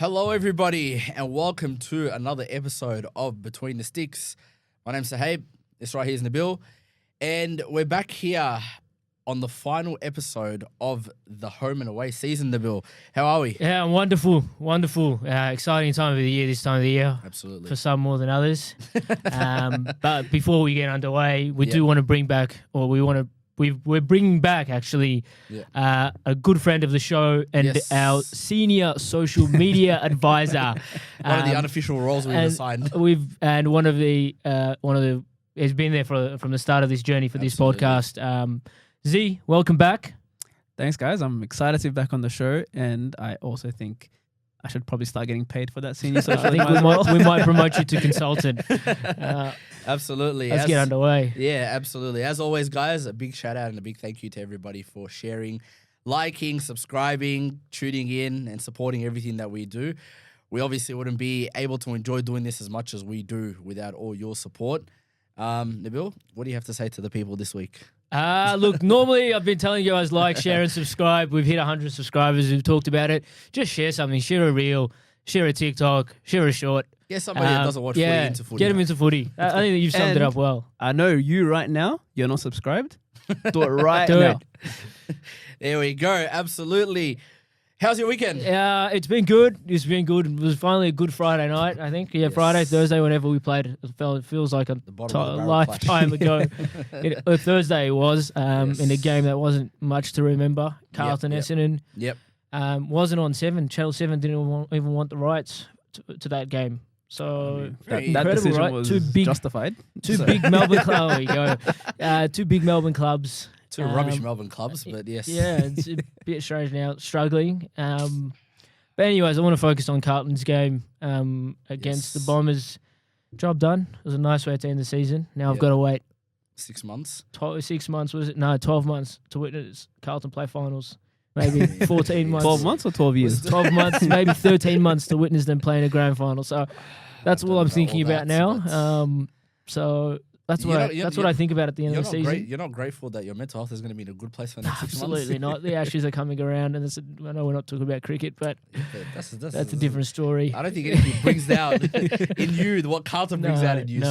Hello, everybody, and welcome to another episode of Between the Sticks. My name's Sahib. This right here is Nabil, and we're back here on the final episode of the home and away season. Nabil, how are we? Yeah, wonderful. Exciting time of the year, this time of the year. Absolutely. For some more than others. But before we get underway, we do want to bring back, we're bringing back actually a good friend of the show and our senior social media advisor. One of the unofficial roles we've assigned. One of the has been there from the start of this journey for this podcast. Z, welcome back. Thanks, guys. I'm excited to be back on the show, and I also think I should probably start getting paid for that senior social. I think we might promote you to consultant. Absolutely. Let's get underway. Yeah, absolutely. As always, guys, a big shout out and a big thank you to everybody for sharing, liking, subscribing, tuning in, and supporting everything that we do. We obviously wouldn't be able to enjoy doing this as much as we do without all your support. Nabil, what do you have to say to the people this week? Look, normally I've been telling you guys like, share, and subscribe. We've hit 100 subscribers. We've talked about it. Just share something. Share a reel. Share a TikTok. Share a short. Get somebody that doesn't watch footy into footy. Get them into footy. I think that you've summed it up well. I know you right now, you're not subscribed. Do it right Do now. it. There we go. Absolutely. How's your weekend? It's been good. It was finally a good Friday night, I think. Yeah, yes. Friday, Thursday, whenever we played, it feels like a lifetime ago. Thursday it was in a game that wasn't much to remember. Carlton, Essendon. Yep. Wasn't on 7. Channel 7 didn't even want the rights to that game. So that decision was justified. Two big Melbourne clubs. There you go. Two big Melbourne clubs. Two rubbish Melbourne clubs, but yes. Yeah, it's a bit strange now, struggling. But anyways, I want to focus on Carlton's game against the Bombers. Job done. It was a nice way to end the season. Now I've got to wait 6 months. 6 months, was it? No, 12 months to witness Carlton play finals. Maybe 14 months. 12 months or 12 years? 12 months, maybe 13 months to witness them playing a grand final. So that's what I'm thinking about now. So that's what I think about at the end of the season. You're not grateful that your mental health is going to be in a good place for the next 6 months? Absolutely not. The Ashes are coming around, and I know we're not talking about cricket, but that's a different story. I don't think anything brings out in you what Carlton brings out in you.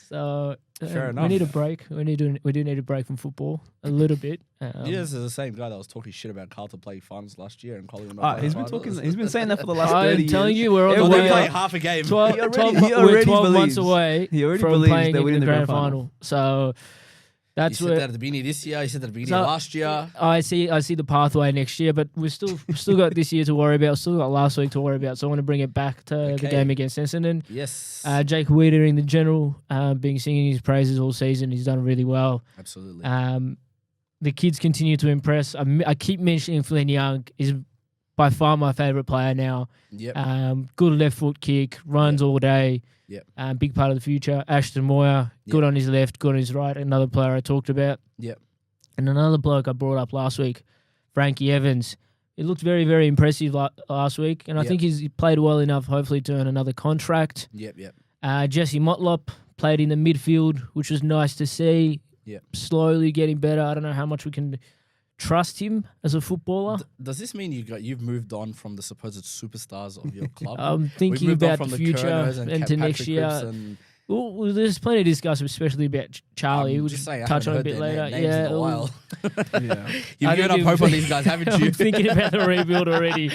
So fair enough. We need a break. We do need a break from football a little bit. This is the same guy that was talking shit about Carlton playing finals last year and Collingwood. He's been saying that for the last 30 years. I'm telling you, we're on the way. Play half a game. 12 months away from playing in the grand final. So that's you said that at the beginning of this year. You said that at the beginning of last year. I see the pathway next year, but we've still got this year to worry about. Still got last week to worry about. So I want to bring it back to the game against Essendon. Yes. Jake Weeder in the general, been singing his praises all season. He's done really well. Absolutely. The kids continue to impress. I keep mentioning Flynn Young is by far my favourite player now. Yep. Good left foot kick, runs all day. Yep. Big part of the future. Ashton Moyer, good on his left, good on his right. Another player I talked about. Yep. And another bloke I brought up last week, Frankie Evans. He looked very, very impressive last week, and I think he played well enough, hopefully, to earn another contract. Yep. Jesse Motlop played in the midfield, which was nice to see. Yep. Slowly getting better. I don't know how much we can trust him as a footballer. Does this mean you've moved on from the supposed superstars of your club? I'm thinking about the future and to next year. Well, there's plenty to discuss, especially about Charlie. We'll just touch on a bit later. In a while. You've given up hope on these guys, haven't you? I'm thinking about the rebuild already.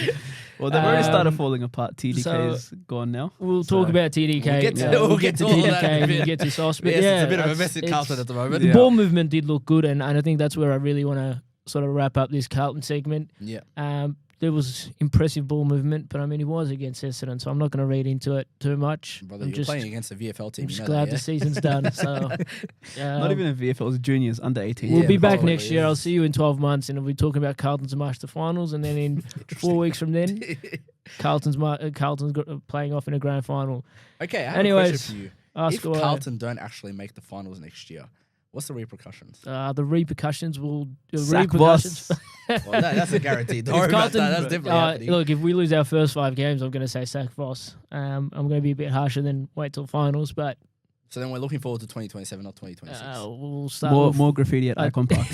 Well, they've already started falling apart. TDK's gone now. We'll talk about TDK. We'll get to TDK and get to Sauce. But it's a bit of a mess at Carlton at the moment. The ball movement did look good, and I think that's where I really want to sort of wrap up this Carlton segment. There was impressive ball movement, but I mean, it was against Essendon, so I'm not going to read into it too much. Brother, you're playing against a VFL team. I'm just glad the season's done. So, not even a VFL, it was juniors, under 18. We'll be back next year. I'll see you in 12 months, and we'll be talking about Carlton's march to finals, and then in 4 weeks from then, Carlton's playing off in a grand final. Okay, I have a question for you. If Carlton don't actually make the finals next year, what's the repercussions? The repercussions will... Sack boss. Well, that's a guarantee. Don't worry about that. That's definitely happening. Look, if we lose our first 5 games, I'm going to say sack Voss. I'm going to be a bit harsher than wait till finals, but So then we're looking forward to 2027, not 2026. We'll start more graffiti at Icon Park.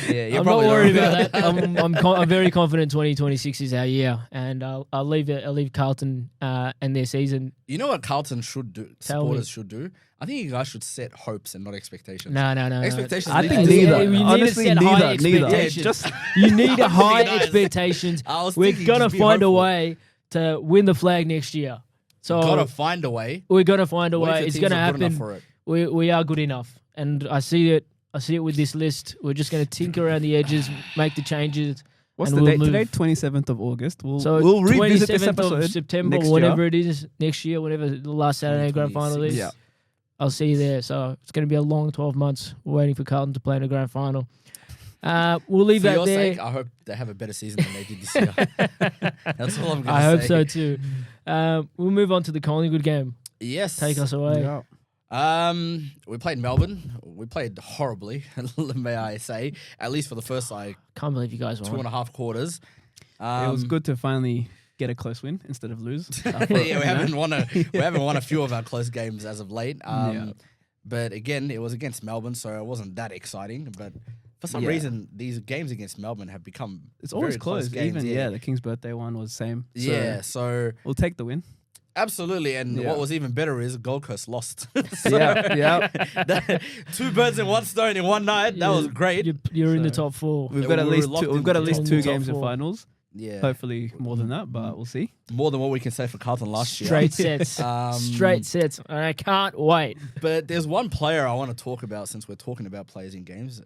Yeah, you're I'm not probably worried right. about that. I'm very confident 2026 is our year, and I'll leave Carlton and their season. You know what Carlton should do? Tell me. Supporters should do? I think you guys should set hopes and not expectations. No. Expectations. I lead think to neither. disappointment. You need to Honestly, set high neither. expectations. Yeah, Just You need a high Guys, expectations. I was We're thinking gonna just be find a hopeful. way to win the flag next year. So Gotta find a way. we're gonna find a What if way. your It's teams gonna are good enough happen. for it? We are good enough, and I see it. I see it with this list. We're just gonna tinker around the edges, make the changes. what's and the we'll date move. today? 27th of August. So We'll revisit this 27th episode of September, next whatever year. it is, next year, whenever the last Saturday grand final is. 2026. Yeah. I'll see you there. So it's going to be a long 12 months waiting for Carlton to play in a grand final. We'll leave For that your there. sake, I hope they have a better season than they did this year. That's all I'm gonna say. I hope so too. We'll move on to the Collingwood game. Yes. Take us away. Yeah. We played Melbourne. We played horribly, may I say. At least for the first Can't believe you guys won. 2.5 quarters. It was good to finally get a close win instead of lose. Yeah, we haven't won a few of our close games as of late. But again, it was against Melbourne, so it wasn't that exciting. But for some reason, these games against Melbourne have become It's always very close. games. Even the King's birthday one was same. So We'll take the win. absolutely. And Yeah. what was even better is Gold Coast lost. Yeah. Two birds in one stone in one night. That was great. You're in the So- top four. We've Yeah, got at we were least locked two, we've got at least into two the top games in four. finals. Yeah, Hopefully more than that, but we'll see. more than what we can say for Carlton last year. Straight sets. Straight sets. And I can't wait. But there's one player I want to talk about since we're talking about players in games.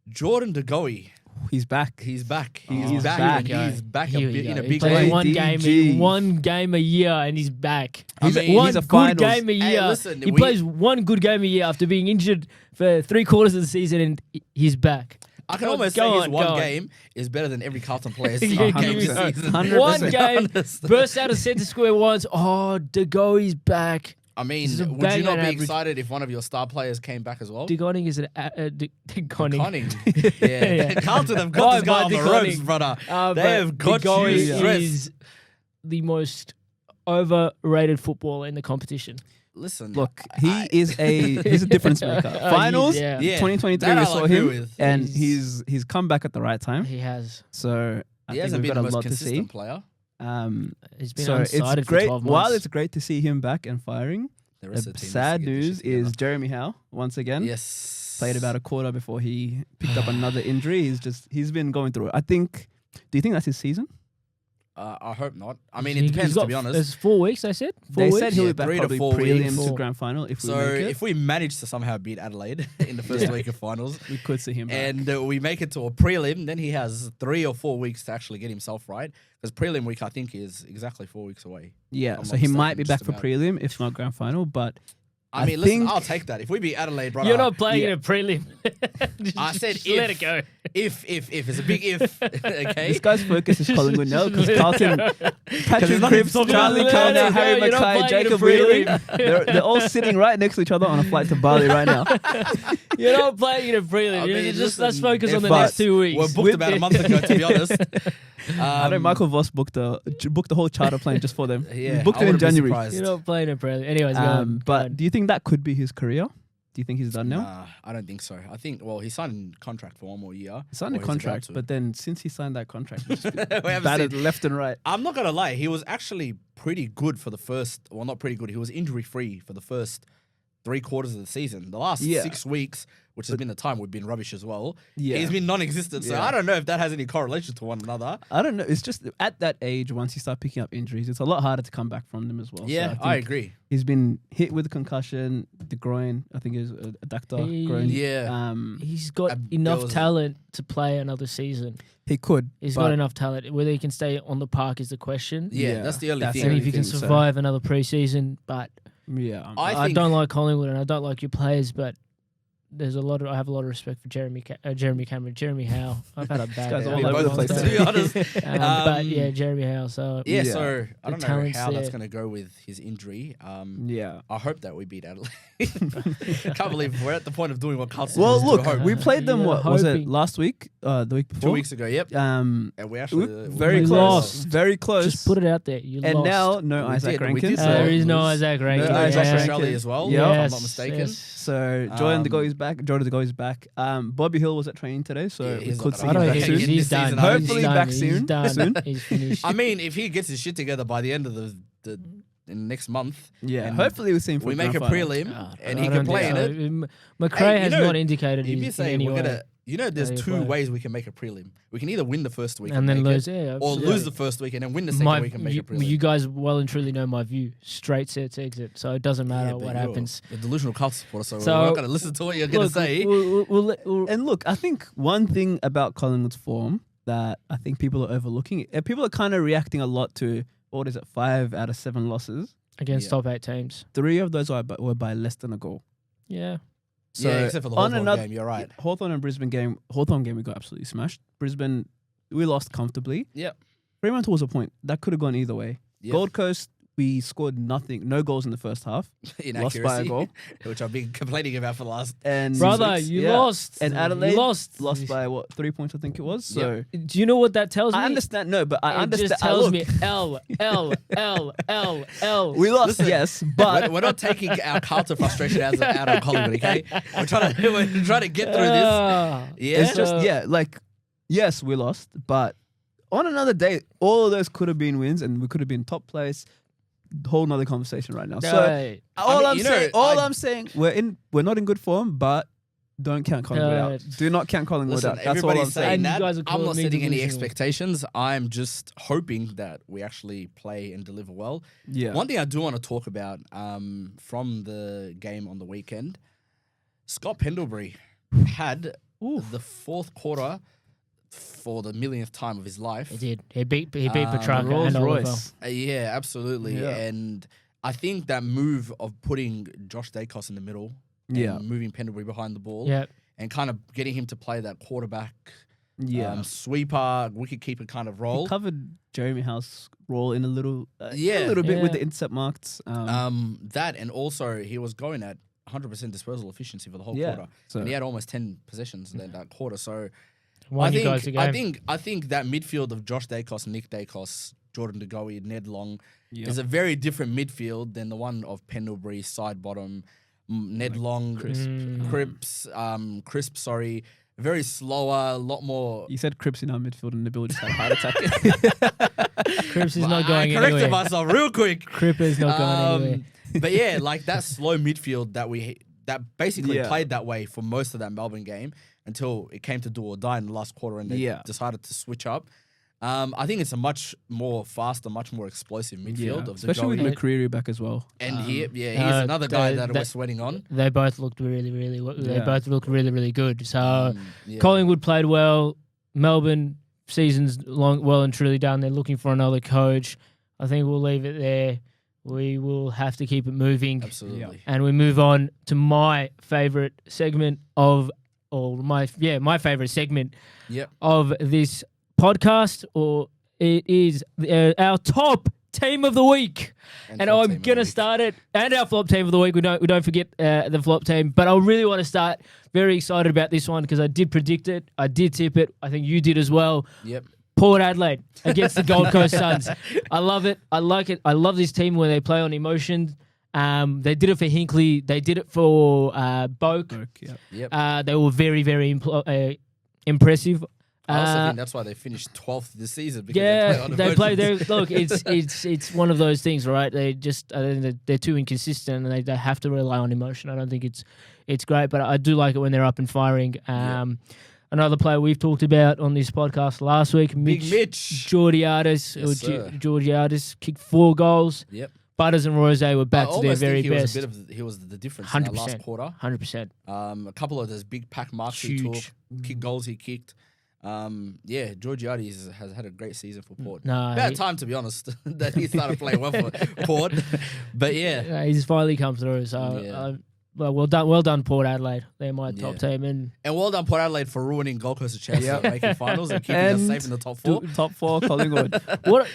Jordan De Goey. He's back. He's back. He's back. back. And he's back Here we in go. a He big plays way. one game a year, and he's back. I mean, one he's a good finals. game a Hey, year. listen, he we- plays one good game a year after being injured for 3/4 of the season, and he's back. I can Go- almost go say his on, one go on. game is better than every Carlton player's Yeah, game this 100%. season. 100%. One game, Honest. burst out of centre square once. Oh, De Goey's back. I mean, This is a would bang you not on be average. excited if one of your star players came back as well? DeGonning is DeGonning. Conning. Yeah. Yeah. Carlton have got this guy on the Conning. ropes, brother. But They have got De Goey you stressed. is the most overrated footballer in the competition. Listen, Look, he's a difference maker. Finals, yeah. 2023, that we I'll saw agree him, with. and he's come back at the right time. He has. So I He think hasn't we've been got the a most lot to see. consistent player. He's been So unsighted it's for great. 12 months. While it's great to see him back and firing, The the rest of the team sad needs to get this news shit together. is Jeremy Howe once again Yes. played about a quarter before he picked up another injury. He's been going through it. I think. Do you think that's his season? I hope not. I mean, He's it depends, got- to be honest. There's 4 weeks, they said? 4 They weeks? said he'll Yeah, be back 3 to probably 4 prelims weeks. to grand final if we So make it. if we manage to somehow beat Adelaide in the first Yeah. week of finals, We could see him back. and we make it to a prelim, then he has 3 or 4 weeks to actually get himself right. Because prelim week, I think, is exactly 4 weeks away. Yeah, I'm so not he might be mistaken, back just for about. prelim, if not grand final. But I I mean, listen, think- I'll take that. If we beat Adelaide, brother, You're not playing yeah. in a prelim. I said Just let if. it go. if it's a big if, okay? this guy's focus is Collingwood now because Carlton, Patrick there's nothing Cripps, stopping Charlie us. Connor, Let it Harry go, you're not Mackay, playing Jacob a Wheeling, prelim. they're all sitting right next to each other on a flight to Bali right now. You're not playing in a prelim. I mean, Let's listen, focus on the if- next 2 weeks. We're booked about a month ago, to be honest. I know Michael Voss booked the whole charter plane just for them. Yeah, He booked I it in wouldn't be January. surprised. You're not playing a prelim. Anyways, go on, go But on. do you think that could be his career? Do you think he's done now? Nah, I don't think so. I think, well, he signed a contract for 1 more year. He signed or a he's about contract, to. but then since he signed that contract, he's just been We haven't battered seen- left and right. I'm not going to lie. He was actually pretty good for the first, well, not pretty good. He was injury-free for the first 3/4 of the season. The last Yeah. 6 weeks, which has been the time we've been rubbish as well, Yeah. he's been non-existent. So Yeah. I don't know if that has any correlation to one another. I don't know. It's just at that age, once you start picking up injuries, it's a lot harder to come back from them as well. So Yeah, think I agree. He's been hit with a concussion, the groin. I think is adductor He- groin. Yeah. He's got there enough was- talent to play another season. He could. He's but got enough talent. Whether he can stay on the park is the question. Yeah, Yeah, that's the only that's thing. the And only if he can thing, so- survive another preseason, but Yeah. I I think- don't like Collingwood and I don't like your players, but there's a lot of I have a lot of respect for Jeremy Cameron, Jeremy Howe. I've had a bad guy's day. all over the place, to be honest. But yeah, Jeremy Howe. So Yeah, so I The don't know talent's how that's there. going to go with his injury. Yeah. I hope that we beat Adelaide. Can't believe we're at the point of doing what Carlton Well, used to look, hope. we played them. Yeah, What was it hoping. last week? The week before. 2 weeks ago, yep. And we actually very we close, lost. very close. just put it out there. You and lost. now no We Isaac did, we Rankin. did There is no lose. Isaac Rankin. No Josh Isaac O'Shelley Rankin. as well, Yeah. if I'm Yes, not mistaken. yes. So Jordan De Goey's back. Jordan De Goey's back. Bobby Hill was at training today, so Yeah, we he's could not see I him don't back think soon. This he's season, done. Hopefully He's done. back He's soon. done. Soon. He's finished. I mean, if he gets his shit together by the end of the next month, Yeah, and hopefully we'll see him for we the make a grand final. prelim and I he don't can play in think it. so. McRae Hey, you has know, not indicated If you in say any we're way. gonna, there's Yeah, two right. ways we can make a prelim. We can either win the first week and then make lose. it, Yeah, or absolutely. lose the first week and then win the second week and make a prelim. You guys well and truly know my view. Straight sets exit, so it doesn't matter but what you're happens. a delusional cult supporter, so, So, we're not going to listen to what you're going to Look, say. we'll And look, I think one thing about Collingwood's form that I think people are overlooking, people are kind of reacting a lot to, what is it, 5 out of 7 losses. against Yeah. top 8 teams. 3 of those were by less than a goal. Yeah. So yeah, except for the on Hawthorn another game, you're right. Hawthorn and Brisbane game, Hawthorn game we got absolutely smashed. Brisbane, we lost comfortably. Yep. Fremantle was a point. That could have gone either way. Yep. Gold Coast, we scored nothing, no goals in the first half. Lost by a Inaccuracy, goal. which I've been complaining about for the last. And Brother, six, you yeah. lost. And Adelaide you lost. by what, 3 points I think it was. So Do you know what that tells me? I understand. No, but I It understand. just tells me L. We lost, Listen, yes, but we're not taking our Carlton frustration out of Collingwood, okay? We're trying to get through this. Ah. Yeah, it's just like yes, we lost, but on another day, all of those could have been wins, and we could have been top place. Whole nother conversation right now. So Hey, I'm saying, we're not in good form, but don't count Collingwood out. Do not count Collingwood Listen, out. That's all I'm everybody's saying. saying And you that. guys are I'm calling not me setting any delusional. expectations. I'm just hoping that we actually play and deliver well. Yeah. One thing I do want to talk about from the game on the weekend, Scott Pendlebury had the fourth quarter for the millionth time of his life. he did. He beat Petrarca Rolls and Oliver. Royce. Yeah, absolutely. Yeah. And I think that move of putting Josh Dacos in the middle Yeah. and moving Pendlebury behind the ball Yeah. and kind of getting him to play that quarterback, Yeah. sweeper, wicket-keeper kind of role. He covered Jeremy Howe's role in a little, Yeah. a little bit with Yeah. the intercept marks. That and also he was going at 100% disposal efficiency for the whole Yeah. quarter. So And he had almost 10 possessions in that quarter. So Won you guys the game. I think that midfield of Josh Dacos, Nick Dacos, Jordan De Goey, Ned Long yeah. is a very different midfield than the one of Pendlebury, side bottom, Ned Long, Crisp, sorry. Very slower, a lot more. You said Cripps in our midfield and Nabil just had a heart attack. Cripps is not going I corrected anywhere. myself real quick. Cripps is not going anywhere. But yeah, like that slow midfield that basically Yeah. played that way for most of that Melbourne game until it came to do or die in the last quarter and they Yeah. decided to switch up. I think it's a much more faster, much more explosive midfield of Especially with De Goey. McCreary back as well. And he's Uh, another guy that that- we're sweating on. They both looked really, really. They Yeah. both looked really, really good. So Yeah. Collingwood played well. Melbourne season's well and truly done. They're looking for another coach. I think we'll leave it there. We will have to keep it moving. Absolutely. And we move on to my favorite segment my favorite segment Yep. of this podcast, or it is our top team of the week. And top I'm team of the gonna week. start it, and our flop team of the week. We don't forget the flop team, but I really want to start. Very excited about this one because I did predict it, I did tip it. I think you did as well. Yep. Port Adelaide against the Gold Coast Suns. I love it. I like it. I love this team where they play on emotion. They did it for Hinkley. They did it for Boak. Yeah. Yep. They were very, very impressive. I also think that's why they finished 12th this season. Because Yeah, they play. emotions. Look, it's one of those things, right? They just they're too inconsistent, and they have to rely on emotion. I don't think it's great, but I do like it when they're up and firing. Another player we've talked about on this podcast last week, Big Mitch. Georgiadis. Yes, sir. Georgiadis kicked 4 goals. Yep. Butters and Rose were back I to their almost very think best. he was the difference in that 100%. last quarter. 100%. A couple of those big pack marks he Huge. took, kick goals he kicked. Georgiades has had a great season for Port. No, About time, to be honest, that he started playing well for Port. But yeah, he's finally come through. So Yeah. well done, Port Adelaide. They're my top team, and well done, Port Adelaide, for ruining Gold Coast's chance of making finals and keeping us safe in the top 4. Top 4, Collingwood.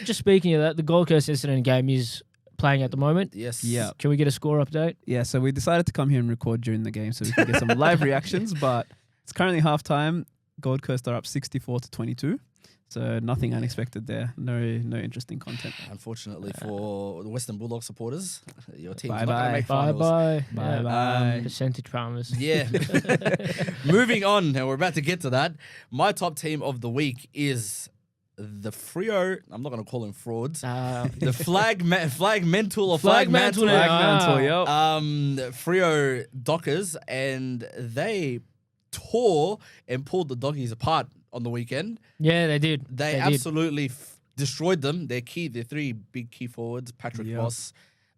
Just speaking of that, the Gold Coast Incident game is playing at the moment. Yes. Yeah. Can we get a score update? Yeah, so we decided to come here and record during the game so we can get some live reactions, but it's currently halftime. Gold Coast are up 64-22. So nothing unexpected there. No interesting content. Unfortunately for the Western Bulldog supporters, your team's not Bye-bye. going to make finals. Bye. Percentage farmers. Yeah. Moving on, and we're about to get to that. My top team of the week is the Freo. I'm not going to call them frauds. The Flag Mental or Flag Mantle. Freo Dockers, and they tore and pulled the doggies apart on the weekend. Yeah, they did. They absolutely destroyed them. Their 3 big key forwards, Patrick Voss,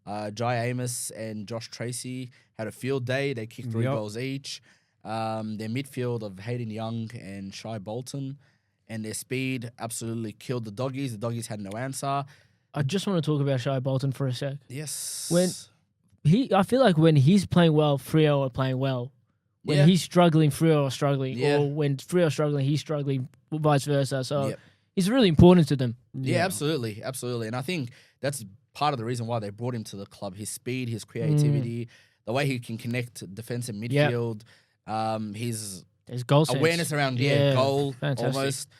Jai Amos, and Josh Tracy, had a field day. They kicked 3 goals each. Their midfield of Hayden Young and Shai Bolton, and their speed absolutely killed the doggies. The doggies had no answer. I just want to talk about Shai Bolton for a sec. Yes. I feel like when he's playing well, Freo are playing well. When he's struggling, Freo are struggling. Or when Freo are struggling, he's struggling, vice versa. So he's really important to them. Yeah, absolutely. And I think that's part of the reason why they brought him to the club. His speed, his creativity, the way he can connect defense and midfield, his goal awareness around goal, fantastic. almost.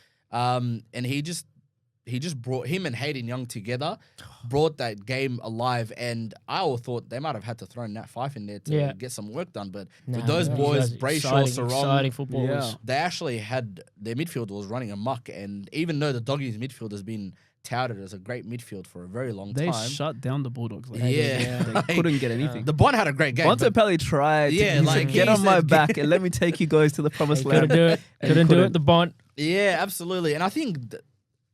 And he just brought him and Hayden Young together, brought that game alive. And I all thought they might have had to throw Nat Fyfe in there to get some work done. But with those boys, Brayshaw, exciting footballers. They actually had their midfield was running amok. And even though the doggies midfield has been touted as a great midfield for a very long time, they shut down the Bulldogs. They couldn't get anything. The Bond had a great game. Bontempelli tried to get on my back and let me take you guys to the promised land. Couldn't do it. The Bond. Yeah, absolutely. And I think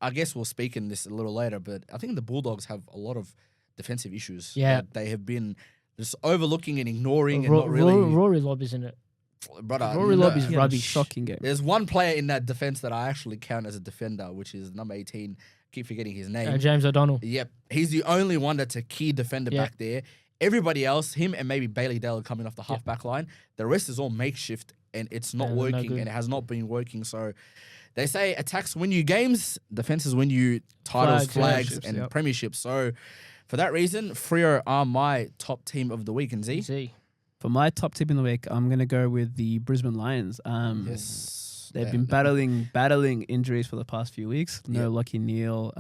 I guess we'll speak in this a little later, but I think the Bulldogs have a lot of defensive issues. Yeah. That they have been just overlooking and ignoring and not really... Rory Lobb, isn't it? Brother, Rory Lobb is rubbish. Shocking game. There's one player in that defense that I actually count as a defender, which is number 18. Keep forgetting his name. James O'Donnell. Yep. He's the only one that's a key defender back there. Everybody else, him and maybe Bailey Dale coming off the half-back line. The rest is all makeshift, and it's not working, and it has not been working. So... They say attacks win you games, defenses win you titles, flags, and premierships. So, for that reason, Freo are my top team of the week. And Z? For my top team in the week, I'm going to go with the Brisbane Lions. They've been battling injuries for the past few weeks. No Lockie Neal.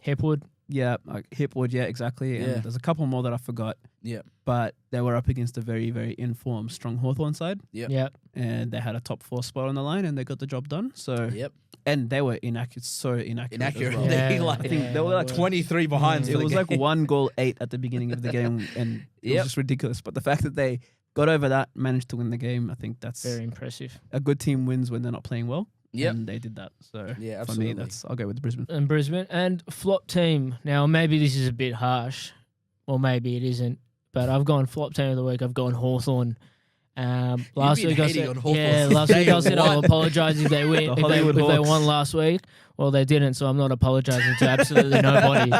Hipwood. Yeah, Hipwood, exactly. And there's a couple more that I forgot. Yeah. But they were up against a very, very informed, strong Hawthorn side. Yeah. And they had a top 4 spot on the line and they got the job done. So and they were inaccurate. As well. I think they were like 23 behind. It was like 1 goal 8 at the beginning of the game, and it was just ridiculous. But the fact that they got over that, managed to win the game, I think that's very impressive. A good team wins when they're not playing well. Yeah, and they did that. So absolutely. For me, I'll go with Brisbane. And Brisbane and flop team. Now maybe this is a bit harsh, or maybe it isn't. But I've gone flop team of the week. I've gone Hawthorn. Last week I said I'll apologise if they win. If they won last week. Well, they didn't, so I'm not apologising to absolutely nobody.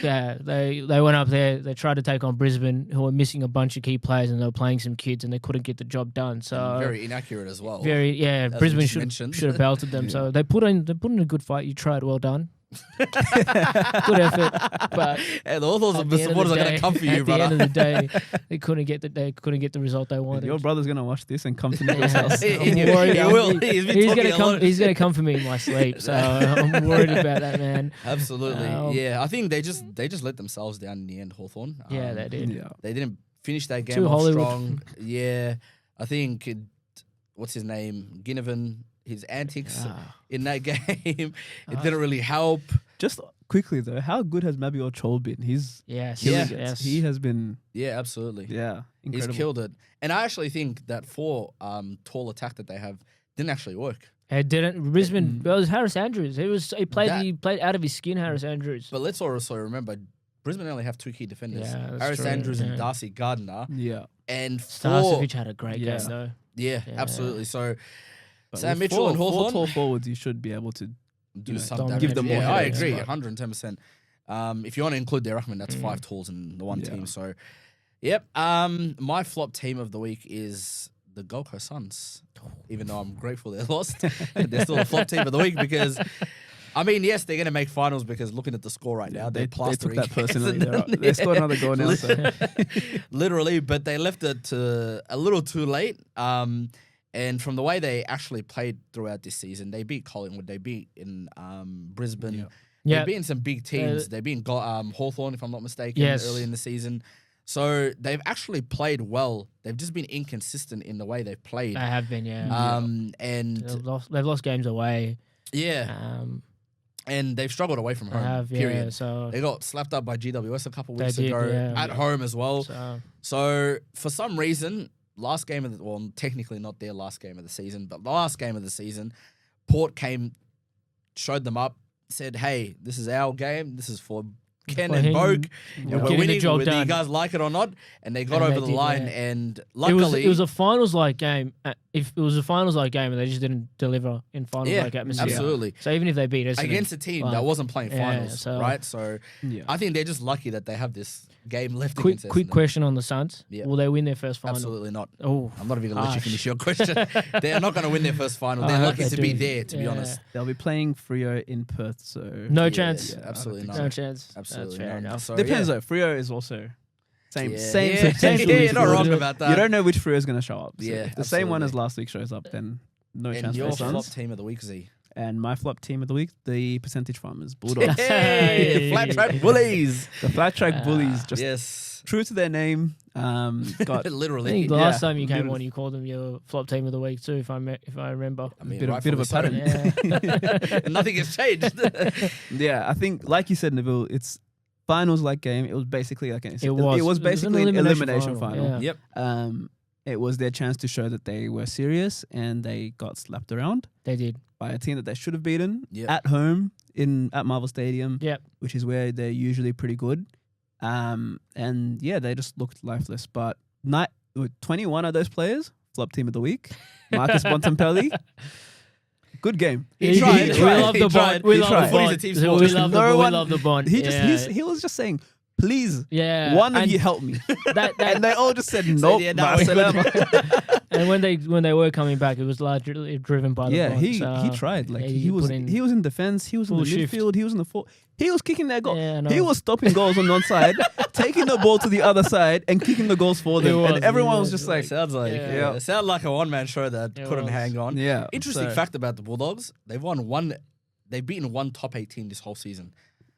They went up there. They tried to take on Brisbane, who were missing a bunch of key players, and they were playing some kids, and they couldn't get the job done. So and very inaccurate as well. Brisbane should have belted them. So they put in a good fight. You tried, well done. Good effort, but and all those supporters are going to come for you, brother. At the end of the day, they couldn't get the result they wanted. Your brother's going to watch this and come to Nicholas' house. He will. He's going to come for me in my sleep. So I'm worried about that, man. Absolutely. I think they just let themselves down in the end. Hawthorn. They did. They didn't finish that game off strong. Yeah, I think what's his name, Ginnivan. His antics in that game, it didn't really help. Just quickly though, how good has Mabior Chol been? He's He has been. Yeah, absolutely. Yeah, incredible. He's killed it. And I actually think that tall attack that they have didn't actually work. It didn't. Brisbane. It was Harris Andrews. He played out of his skin. Harris Andrews. But let's also remember, Brisbane only have 2 key defenders: Harris true. Andrews and Darcy Gardner. Yeah, and Starcevic had a great game though. Yeah, absolutely. So. But Sam Mitchell and Hawthorn. 4 tall forwards, you should be able to do some damage. Give them more. I agree, 110%. If you want to include their Ruckman, that's 5 talls in the one team. So, Yep. My flop team of the week is the Gold Coast Suns. Even though I'm grateful they lost, they're still a flop team of the week because, I mean, yes, they're going to make finals because looking at the score right now, they're plastering. They took that personally. They scored another goal now. So. Literally, but they left it a little too late. And from the way they actually played throughout this season, they beat Collingwood, they beat in Brisbane. Yeah. They've beaten some big teams. They've beaten Hawthorn, if I'm not mistaken, early in the season. So they've actually played well. They've just been inconsistent in the way they've played. They have been, yeah. And they've lost games away. Yeah. And they've struggled away from home. Period. Yeah, so they got slapped up by GWS a couple weeks ago at home as well. So for some reason, last game of technically not their last game of the season, but the last game of the season, Port showed them up, said, "Hey, this is our game. This is for Ken and Bogue, and we're winning whether you guys like it or not." And they got over the line, and luckily it was a finals-like game. If it was a finals-like game, and they just didn't deliver in finals-like atmosphere. Absolutely. So even if they beat us against a team that wasn't playing finals, right? So I think they're just lucky that they have this game left. Quick question on the Suns: will they win their first final? Absolutely not. Oh, I'm not even going to let you finish your question. They're not going to win their first final. They're lucky to be there, to be honest. They'll be playing Freo in Perth, so no chance. Yeah, absolutely not. No chance. Absolutely fair enough. So, depends though. Freo is also same. You're not wrong about that. You don't know which Freo is going to show up. So yeah, if the same one as last week shows up, then no chance for the Suns. And your flop team of the week, Z? And my flop team of the week, the Percentage Farmers, Bulldogs. Hey, Flat Track Bullies. The Flat Track Bullies, just true to their name. Got literally. I think the last time you came on, you called them your flop team of the week too, if I remember. I mean, bit of a pattern. And nothing has changed. Yeah, I think, like you said, Neville, it's finals-like game. It was basically like it was basically an elimination final. Yeah. Yep. It was their chance to show that they were serious, and they got slapped around. They did. By a team that they should have beaten at home at Marvel Stadium, which is where they're usually pretty good. And they just looked lifeless. But 21 of those players, flop team of the week, Marcus Bontempelli. Good game. He tried. We love the bond. We love the bond. He was just saying, please, one of you help me. And they all just said, nope. And when they were coming back, it was largely driven by the bond. He tried. Like he was in defense, he was in the midfield, he was in the fort. He was kicking their goal. Yeah, he was stopping goals on one side, taking the ball to the other side, and kicking the goals for them. And everyone was just like, sounds like it sounded like a one-man show that couldn't hang on. Yeah. Interesting fact about the Bulldogs: they've beaten one top 8 team this whole season.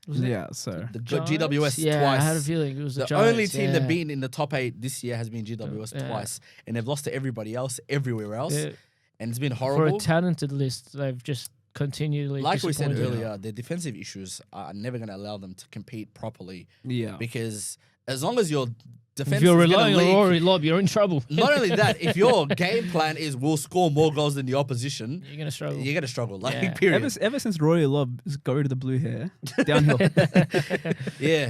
So the GWS twice. I had a feeling it was the Giants, only team they've beaten in the top 8 this year has been GWS twice, and they've lost to everybody else everywhere else, and it's been horrible. For a talented list, they've just continually, like we said earlier, their defensive issues are never going to allow them to compete properly. Yeah, because as long as your defense, if you're relying on Rory Lobb, you're in trouble. Not only that, if your game plan is we'll score more goals than the opposition, you're gonna struggle. You're gonna struggle. Like period. Ever since Rory Lobb got rid of the blue hair, downhill.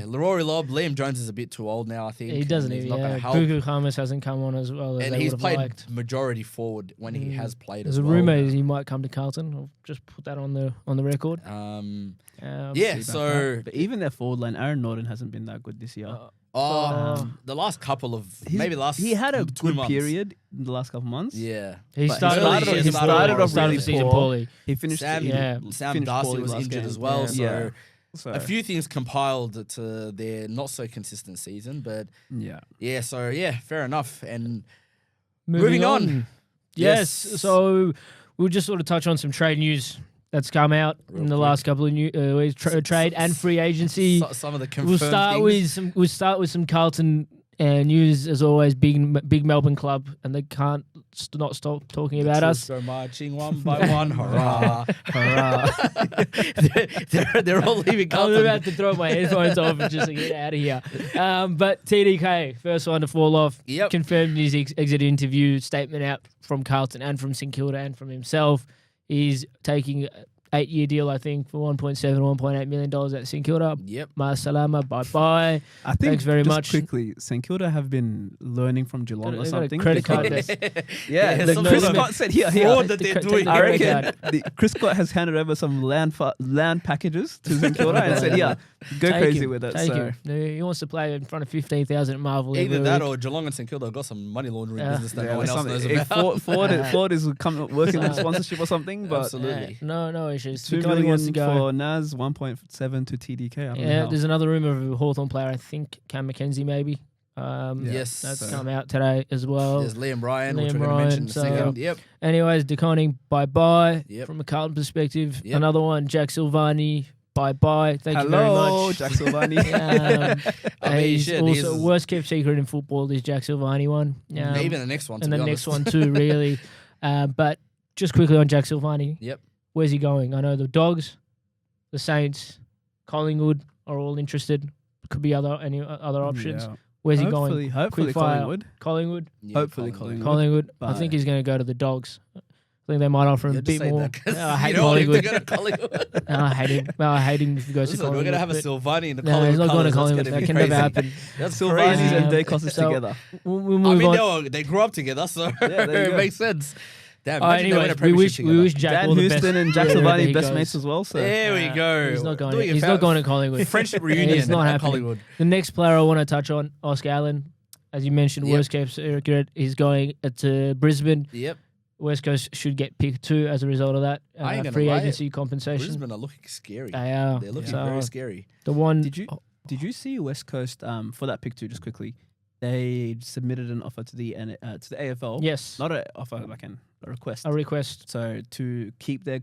Rory Lobb, Liam Jones is a bit too old now. I think he doesn't even. Not gonna help. Buku Hamas hasn't come on as well as and they he's played liked. Majority forward when he has played. There's as a rumour he might come to Carlton. I'll just put that on the record. But even their forward line, Aaron Norton hasn't been that good this year. The last couple of he had a good period in the last couple months. Yeah, he started off really poorly. He finished. Sam Darcy was injured as well, so So a few things compiled to their not so consistent season, but fair enough. And moving on. Yes. So we'll just sort of touch on some trade news that's come out in the last couple of weeks, trade and free agency. Some of the confirmed We'll start with some Carlton news, as always. Big Melbourne club, and they can't not stop talking about us. Go marching one by one, hurrah, hurrah! they're all leaving Carlton. I'm about to throw my headphones off and just get out of here. But TDK, first one to fall off, confirmed in his exit interview statement out from Carlton and from St Kilda and from himself. He's taking 8-year deal, I think, for $1.7 or $1.8 million at St Kilda. Yep. Ma'asalama, bye-bye. I think Thanks very much. Quickly, St Kilda have been learning from Geelong or something. Credit card. Chris Scott said here. That they're doing. I reckon Chris Scott has handed over some land packages to St Kilda and said, "Yeah, go crazy with it." He wants to play in front of 15,000 at Marvel. Either that or Geelong and St Kilda got some money laundering business that no one else knows about. Ford is working on sponsorship or something, but absolutely. No issues. $2 million wants to go for Naz, 1.7 to TDK. There's another rumor of a Hawthorn player. I think Cam McKenzie maybe. Yes, that's come out today as well. There's Liam Ryan, which we're going to mention in a second. Yep. Anyways, DeConning, bye-bye. Yep. From a Carlton perspective. Yep. Another one, Jack Silvani, bye-bye. Thank you very much. Hello, Jack Silvani. He's also worst kept secret in football, this Jack Silvani one. Even the next one, and the next one too, really. But just quickly on Jack Silvani. Yep. Where's he going? I know the Dogs, the Saints, Collingwood are all interested. Could be any other options. Yeah. Where's he going? Hopefully Collingwood. Collingwood? Yeah, hopefully Collingwood. I think he's going to go to the Dogs. I think they might offer him a bit more. I hate Collingwood. I hate him if he goes to Collingwood. We're going to have a Silvani in the Collingwood. He's not going to Collingwood. That can never happen. That's Silvani and Dacos together. We'll move on. They grew up together, so it makes sense. Damn, anyways, we wish Jack Dan all the Houston best. and Jack Silvani best mates as well. So there we go. He's not going. He's not going to Collingwood. Friendship reunion. It's not at happening. Collingwood. The next player I want to touch on, Oscar Allen, as you mentioned, West Coast he's going to Brisbane. Yep. West Coast should get pick 2 as a result of that. Free agency compensation. Brisbane are looking scary. They are. They're looking very scary. The one. Did you see West Coast for that pick 2? Just quickly, they submitted an offer to the AFL. Yes. Not an offer, like a request. A request. So to keep their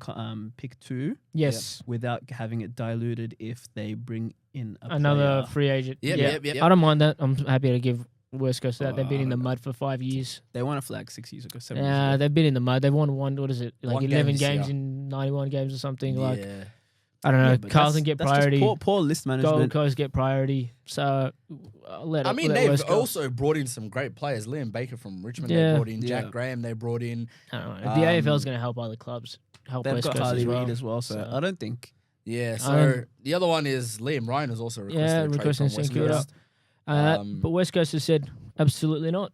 pick 2. Yes. Without having it diluted if they bring in another free agent. Yep. I don't mind that. I'm happy to give West Coast that. They've been in the mud for 5 years. They won a flag 6 years ago. 7 years ago. They've been in the mud. They've won 11 games in 91 games or something. I don't know. Carlton get priority. Poor list management. Gold Coast get priority. So they've also brought in some great players. Liam Baker from Richmond. They brought in Jack Graham. They brought in. I don't know. The AFL is going to help other clubs. They've got Harley Reid as well. So I don't think. Yeah. So the other one is Liam Ryan has also requested a trade from West Coast. But West Coast has said absolutely not.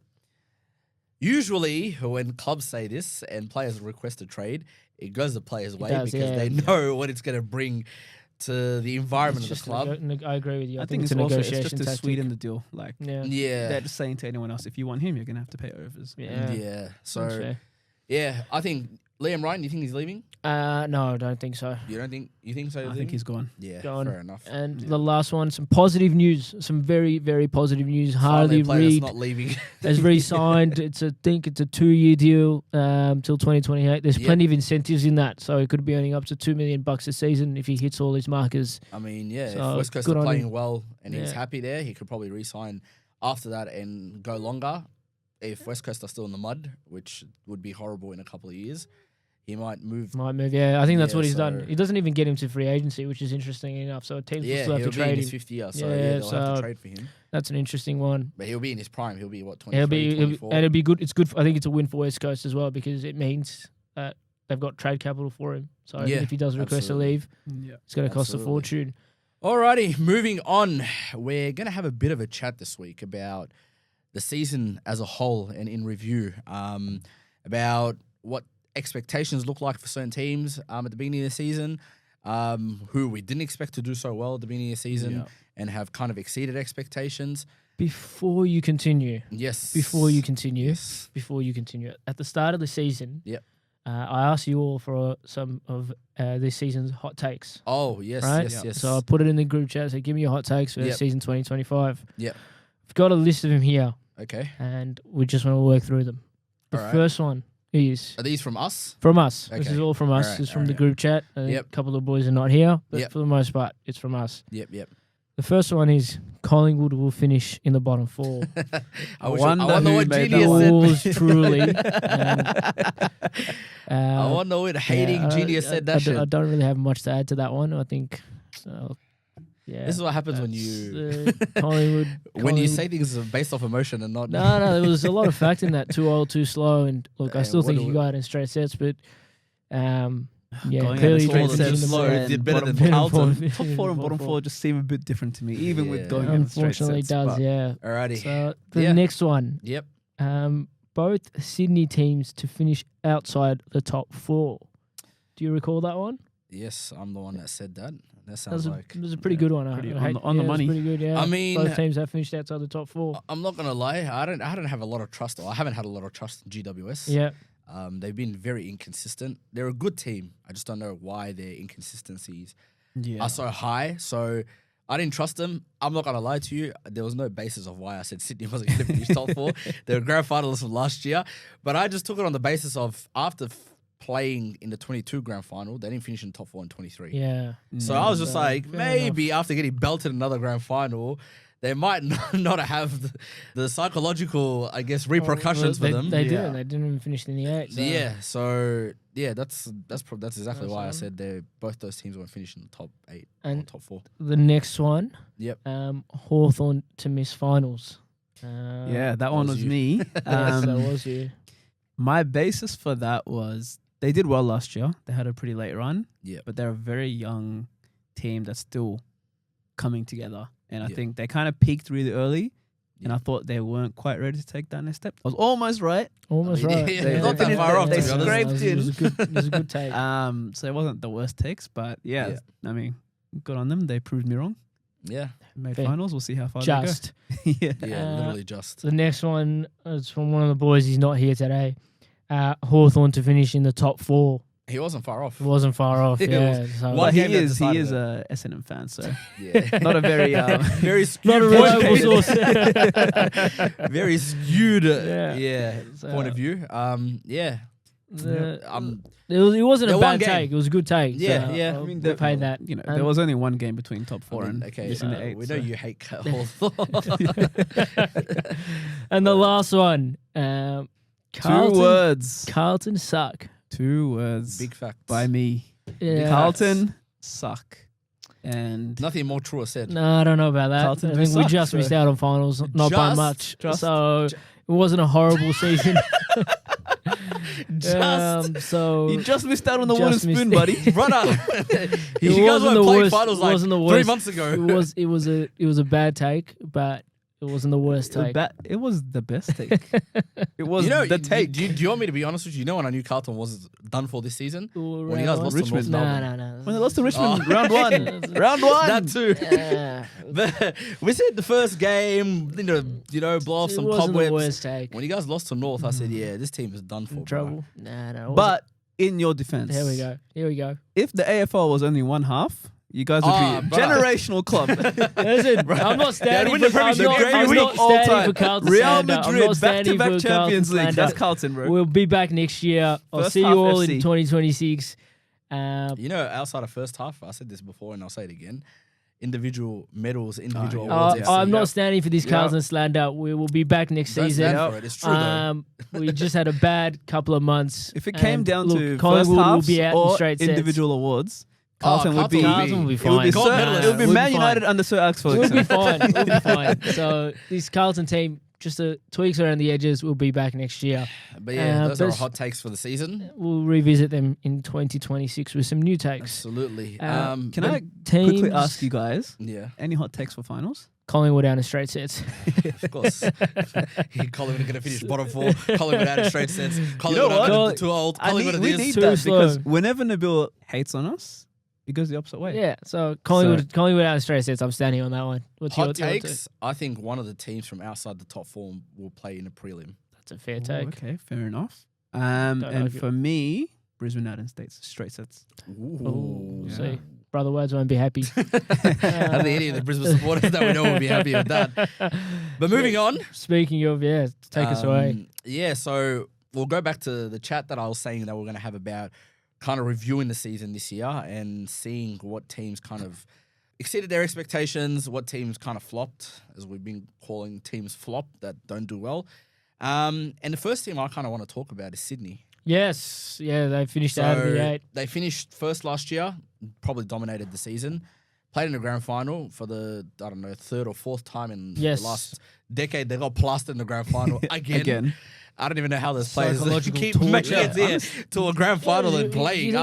Usually, when clubs say this and players request a trade, it goes the players' way because they know what it's going to bring to the environment of the club. I agree with you. I think it's just to sweeten the deal. They're just saying to anyone else, if you want him, you're going to have to pay overs. Yeah. So, I think Liam Ryan, you think he's leaving? No, I don't think so. You don't think? You think so? I think he's gone. Yeah, fair enough. And the last one, some positive news, some very, very positive news. Harley Reid not leaving. has re-signed. I think it's a 2-year deal till 2028. There's plenty of incentives in that, so he could be earning up to $2 million a season if he hits all his markers. I mean, if West Coast are playing well and he's happy there, he could probably re-sign after that and go longer. If West Coast are still in the mud, which would be horrible in a couple of years, he might move. I think that's what he's done. He doesn't even get him to free agency, which is interesting enough. So teams will still have to trade him. He'll be in his 5th year, so they'll have to trade for him. That's an interesting one. But he'll be in his prime. He'll be, 23, 24? And it'll be good. It's good. I think it's a win for West Coast as well because it means that they've got trade capital for him. So if he does request to leave, it's going to cost a fortune. Alrighty, moving on. We're going to have a bit of a chat this week about the season as a whole and in review, about what expectations look like for certain teams at the beginning of the season, who we didn't expect to do so well at the beginning of the season and have kind of exceeded expectations. Before you continue, at the start of the season, I asked you all for some of this season's hot takes. Oh, yes, right? yes. So I put it in the group chat. So give me your hot takes for season 2025. Yep. I've got a list of them here. Okay. And we just want to work through them. The first one is... Are these from us? From us. Okay. This is all from us. This is from the group chat. A couple of boys are not here, but for the most part, it's from us. Yep. The first one is Collingwood will finish in the bottom 4. I wonder what Genius said. Truly. I wonder what hating Genius said that shit. I don't really have much to add to that one. I think... This is what happens when you Collingwood. When you say things based off emotion and not. No, there was a lot of fact in that. Too old, too slow, and look, I still think you got it in straight sets, but Yeah, Going clearly out of All straight the sets teams slow and did better than bottom Carlton. Top four and bottom four just seem a bit different to me, even with going out of straight Unfortunately, sets. does but yeah. Alrighty. So the next one, Yep. both Sydney teams to finish outside the top 4. Do you recall that one? Yes, I'm the one that said that. That sounds like it was a pretty good one. pretty I on the money. It was pretty good, yeah. I mean, both teams have finished outside the top 4. I'm not gonna lie. I don't have a lot of trust, or I haven't had a lot of trust in GWS. Yeah. They've been very inconsistent. They're a good team. I just don't know why their inconsistencies are so high. So I didn't trust them. I'm not gonna lie to you. There was no basis of why I said Sydney wasn't gonna finish top 4. They were grand finalists from last year, but I just took it on the basis of after playing in the 22 grand final, they didn't finish in the top 4 in 23. Yeah. So I was just like, maybe after getting belted in another grand final, they might not have the psychological, I guess, repercussions for them. They didn't. They didn't even finish in the 8. So. Yeah. So yeah, that's exactly why I said both those teams won't finish in the top 8 and or top 4. The next one, Yep. Hawthorn to miss finals. That one was me. Yes, that was you. My basis for that was they did well last year. They had a pretty late run. Yeah. But they're a very young team that's still coming together. And I think they kind of peaked really early. And I thought they weren't quite ready to take that next step. I was almost right. Almost right. They not that far off. They to be honest. scraped in. It was a good take. So it wasn't the worst takes, but I mean, good on them. They proved me wrong. Yeah. Made Fair. finals. We'll see how far Just. they go. Yeah, literally just. The next one is from one of the boys. He's not here today. Hawthorn to finish in the top 4. He wasn't far off. It wasn't far off. Yeah. So One he game that is decided a S&M fan, so Yeah. not a very very skewed not a reliable source. very skewed So, point of view. Yeah. It wasn't a one bad game. take. It was a good take. Yeah, so yeah. I mean, they paid that. You know, there was only one game between top 4 and missing the 8. We know you hate Hawthorn. And the last one, Carlton, 2 words. Carlton suck. 2 words. Big facts. By me. Yeah. Carlton suck. And Nothing more true or said. No, I don't know about that. Carlton I do think we suck, just missed out on finals, not by much. So it wasn't a horrible season. So you just missed out on the wooden just spoon, missed- buddy. Brother, It you guys wasn't were the playing worst. finals It like wasn't the 3 worst. months ago. It was a bad take, but it wasn't the worst take. It was the best take. It was You know, the take. Do you want me to be honest with you? You know when I knew Carlton was done for this season? When you guys lost Richmond. to North No, Melbourne. no. When they lost to Richmond, Oh. round 1. Round 1. That too. Yeah. But we said the first game, you know, blow off It some wasn't the cobwebs. worst take. When you guys lost to North, I said, yeah, this team is done for. In trouble. No. it But in your defense, wasn't. Here we go. if the AFL was only one half, you guys would be a bruh. generational club. Listen, I'm not standing win the for. I'm Premiership not, every I'm week. not all standing time. for Carlton Real slander. I'm Madrid, not standing back-to-back for Champions Carlton League. slander. That's Carlton, bro. We'll be back next year. I'll First see you half all FC. in 2026. You know, outside of first half, I said this before and I'll say it again. Individual medals, individual yeah. awards. I'm FC. not standing for this Carlton slander. We will be back next Don't season. stand for it. It's true though. We just had a bad couple of months. If it came And down look, to first Collingwood will halves be out in or straight sets. individual awards, Carlton would be Carlton will be It would be, fine. Gold medalist. it would be We'll Man be United fine. under Sir Alex We'll Ferguson. be fine. We'll be fine. So this Carlton team, just tweaks around the edges. We'll be back next year. But yeah, those are our but- hot takes for the season. We'll revisit them in 2026 with some new takes. Absolutely. Can but I teams, quickly ask you guys, Yeah, any hot takes for finals? Collingwood down in straight sets. of course. Collingwood are going to finish bottom 4. Collingwood out of straight sets. Collingwood what? are too old. We Collingwood are need this. Too that slow. because whenever Nabil hates on us, it goes the opposite way. Yeah, so Collingwood out in straight sets. I'm standing on that one. What's Hot your takes. I think one of the teams from outside the top 4 will play in a prelim. That's a fair Ooh, take. okay, fair enough. And argue. for me, Brisbane out in states, straight sets. Ooh, Yeah. see, Brother Words won't be happy. I think any of the Brisbane supporters that we know will be happy with that. But moving on. Speaking of, take us away. Yeah, so we'll go back to the chat that I was saying that we're going to have about kind of reviewing the season this year and seeing what teams kind of exceeded their expectations, what teams kind of flopped, as we've been calling teams flop that don't do well. And the first team I kind of want to talk about is Sydney. Yes, they finished out of the 8. They finished first last year, probably dominated the season. played in the grand final for the, I don't know, third or fourth time in the last decade. They got plastered in the grand final again. I don't even know how those players keep making it there to a grand final and playing.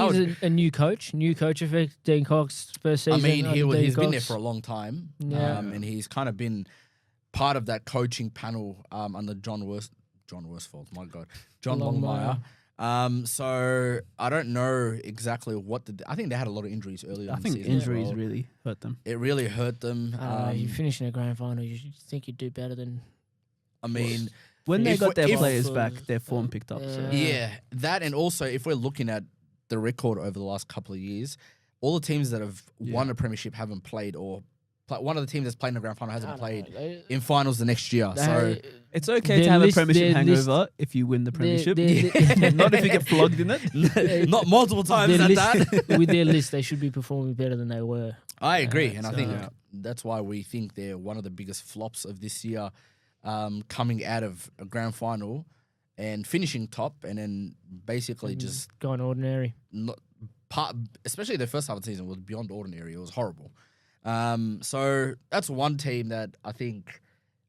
A new coach effect. Dean Cox first season. I mean, he's been there for a long time, and he's kind of been part of that coaching panel under John Worsfold. My God, John Longmire. So I don't know exactly what I think they had a lot of injuries earlier. I think injuries really hurt them. It really hurt them. You finish in a grand final, you think you'd do better than. I mean, when they got their players back, their form picked up. So. Yeah, that, and also if we're looking at the record over the last couple of years, all the teams that have won a premiership haven't played, or one of the teams that's played in the grand final hasn't played in finals the next year. So it's okay to have a premiership hangover if you win the premiership. Not if you get flogged in it. Not multiple times at that. With their list, they should be performing better than they were. I agree, and I think that's why we think they're one of the biggest flops of this year, coming out of a grand final and finishing top, and then basically just going ordinary. Especially their first half of the season was beyond ordinary. It was horrible. So that's one team that I think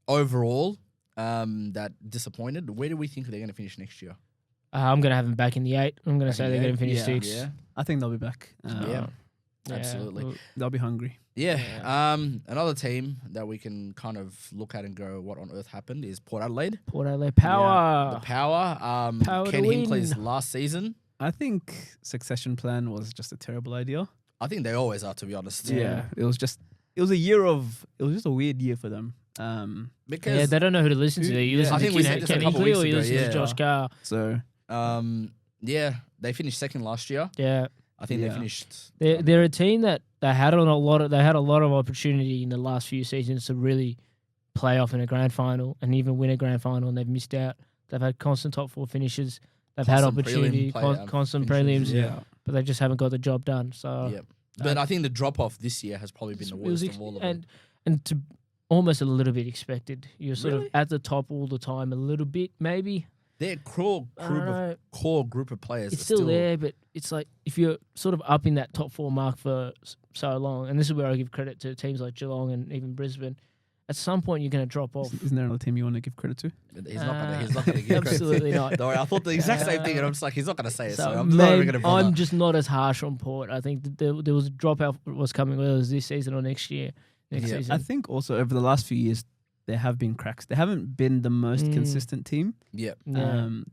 overall that disappointed. Where do we think they're going to finish next year? I'm going to have them back in the 8. I'm going to say they're going to finish 6. Yeah. I think they'll be back. Absolutely. They'll be hungry. Yeah. Another team that we can kind of look at and go, what on earth happened, is Port Adelaide. Port Adelaide Power. The Power. Power Ken Hinckley's last season. I think succession plan was just a terrible idea. I think they always are, to be honest. Yeah. It was just a weird year for them. Because they don't know who to listen to. You listen to Ken Hinkley or you listen to Josh Carr. So, they finished second last year. Yeah. I think they finished. They're a team that they had a lot of opportunity in the last few seasons to really play off in a grand final and even win a grand final, and they've missed out. They've had constant top 4 finishes. They've had opportunity, constant prelims, but they just haven't got the job done. So, but I think the drop off this year has probably been the worst of all of them. And to almost a little bit expected. You're sort of at the top all the time, a little bit maybe. Their core group of players. It's still there, but it's like if you're sort of up in that top 4 mark for so long, and this is where I give credit to teams like Geelong and even Brisbane. At some point, you're going to drop off. Isn't there another team you want to give credit to? He's not going to give credit. Absolutely not. Don't worry, I thought the exact same thing, and I'm just like, he's not going to say it, so I'm not even going to bother. I'm just not as harsh on Port. I think there was a dropout was coming, whether it was this season or next year. Season. I think also over the last few years, there have been cracks. They haven't been the most consistent team. Yep.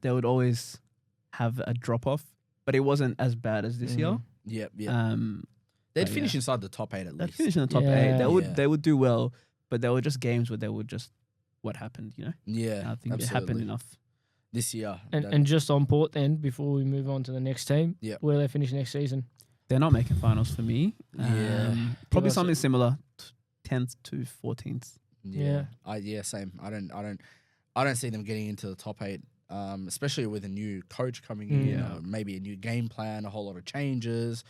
They would always have a drop off, but it wasn't as bad as this year. Yep. They'd finish inside the top 8 at least. They'd finish in the top 8. They would do well, but there were just games where they would just what happened, you know? Yeah, I think it happened enough this year. And just on Port then, before we move on to the next team, where they finish next season. They're not making finals for me. Probably something similar, 10th to 14th. Same. I don't see them getting into the top 8, especially with a new coach coming in. Maybe a new game plan, a whole lot of changes.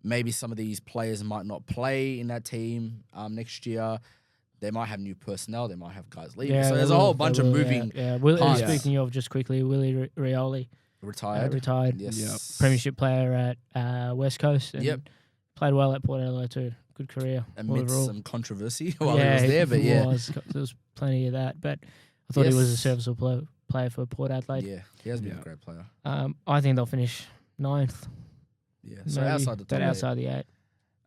Maybe some of these players might not play in that team next year. They might have new personnel. They might have guys leaving. So there's a whole bunch of moving parts. Speaking of, just quickly, Willie Rioli. Retired. Yes. Yep. Premiership player at West Coast. And played well at Port Adelaide too. Good career. Amidst some controversy while he was there, but there was plenty of that. But I thought he was a serviceable player for Port Adelaide. Yeah, he has been a great player. I think they'll finish 9th. Yeah, so outside the top 8. Outside the 8.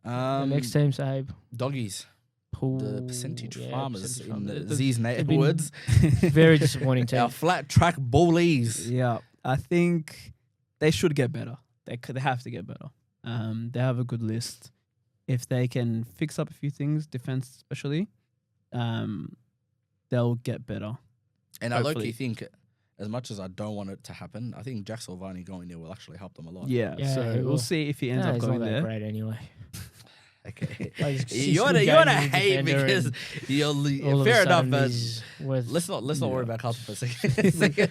The next team, Sabe. Doggies. The percentage farmers in the Z's neighborhoods. Very disappointing team. Our flat track bullies. Yeah, I think they should get better. They have to get better. They have a good list. If they can fix up a few things, defense especially, they'll get better. And hopefully. I low-key think, as much as I don't want it to happen, I think Jack Silvani going there will actually help them a lot. Yeah, so we'll see if he ends up going there. He's not that great anyway. Okay, you wanna hate because you're fair enough, but let's not worry about Carlton for a second.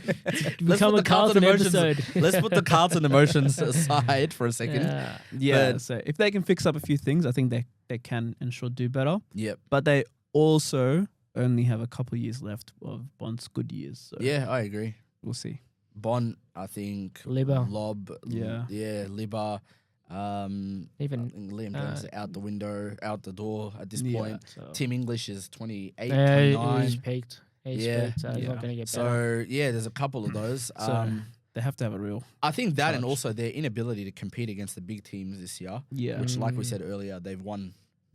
Let's put the Carlton emotions. Let's put the Carlton emotions aside for a second. So if they can fix up a few things, I think they can and should do better. Yep. But they also only have a couple of years left of Bond's good years. So yeah, I agree. We'll see. Bond, I think. Libba. Lob. Yeah, Libba. Even Liam Jones is out the window, out the door at this point. So. Tim English is 28, 29. He's peaked. He's peaked, so he's not going to get better. So, there's a couple of those. They have to have a real. I think that and also their inability to compete against the big teams this year. Yeah. Which, like we said earlier, they've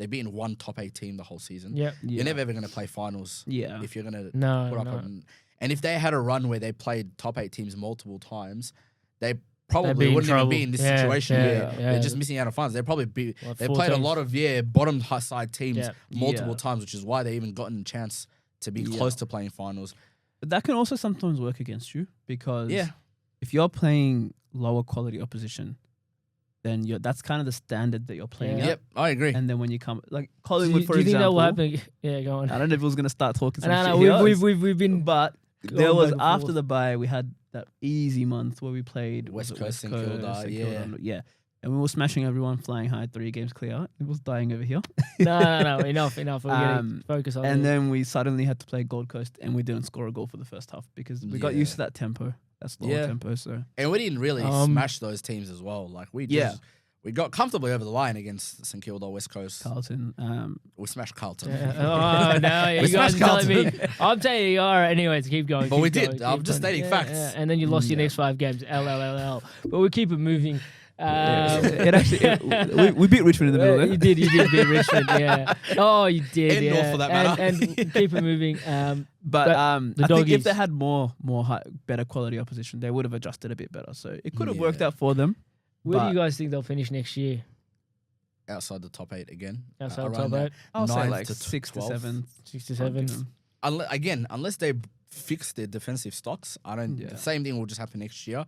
beaten one top 8 team the whole season. Yep. You're never ever going to play finals. Yeah. If you're going to put up and if they had a run where they played top 8 teams multiple times, they probably wouldn't even be in this situation where they're just missing out on finals. They'd probably be. They played a lot of bottom side teams multiple times, which is why they even gotten a chance to be close to playing finals. But that can also sometimes work against you because if you're playing lower quality opposition, then that's kind of the standard that you're playing at. Yep, I agree. And then when you come like Collingwood, for example, do you think that will happen? Yeah, go on. I don't know if it was going to start talking. We've been, but there was after the bye we had that easy month where we played West Coast and Kilda, and we were smashing everyone, flying high, 3 games clear. It was dying over here. No, enough. We're getting focus on it. And then we suddenly had to play Gold Coast, and we didn't score a goal for the first half because we got used to that tempo. That's lower tempo. So and we didn't really smash those teams as well. Like we got comfortably over the line against St Kilda, West Coast, Carlton. We smashed Carlton. Oh no, you guys are telling me. I'm telling you are. Anyways, keep going. But we did. I'm just stating facts. And then you lost your next 5 games. LLLL. But we keep it moving. We beat Richmond in the middle. You did beat Richmond. Yeah. Oh, you did. And North for that matter. And keep it moving. But I think if they had better quality opposition, they would have adjusted a bit better. So it could have worked out for them. Where do you guys think they'll finish next year? Outside the top 8 again. Outside the top 8? I'll say like 6 to 7. 6 to 7. Unless they fix their defensive stocks, the same thing will just happen next year.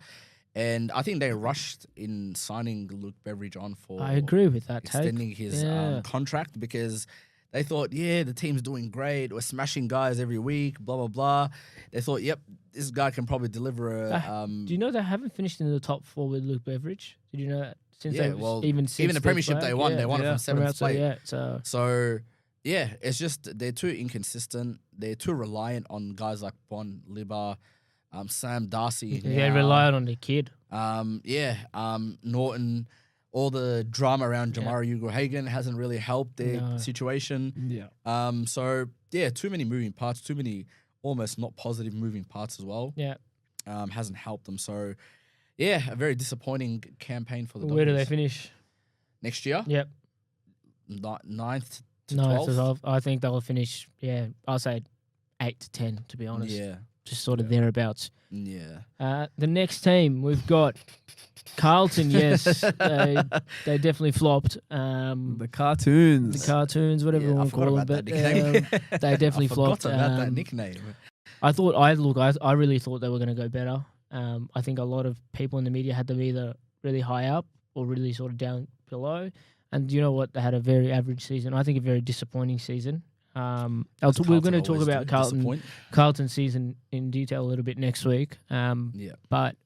And I think they rushed in signing Luke Beveridge on for. I agree with that. Extending his contract because they thought, the team's doing great. We're smashing guys every week. Blah blah blah. They thought, this guy can probably deliver a. Do you know they haven't finished in the top 4 with Luke Beveridge? Did you know that? Even the premiership they won, they won it from 7th place. So it's just they're too inconsistent. They're too reliant on guys like Bon Libar. Sam Darcy. They relied on the kid. Norton. All the drama around Jamara Ugle-Hagan hasn't really helped their situation. Too many moving parts. Too many almost not positive moving parts as well. Hasn't helped them. So, a very disappointing campaign for the Dodgers. Where do they finish? Next year? Yep. 9th to 12th. I think they'll finish, I'll say 8 to 10, to be honest. Yeah. Just sort of thereabouts. Yeah. The next team, we've got Carlton, yes. They definitely flopped. The Cartoons. Whatever you want to call them. But they definitely flopped. I forgot about that nickname. I really thought they were going to go better. I think a lot of people in the media had them either really high up or really sort of down below. And you know what? They had a very average season. I think a very disappointing season. We're going to talk about Carlton season in detail a little bit next week. But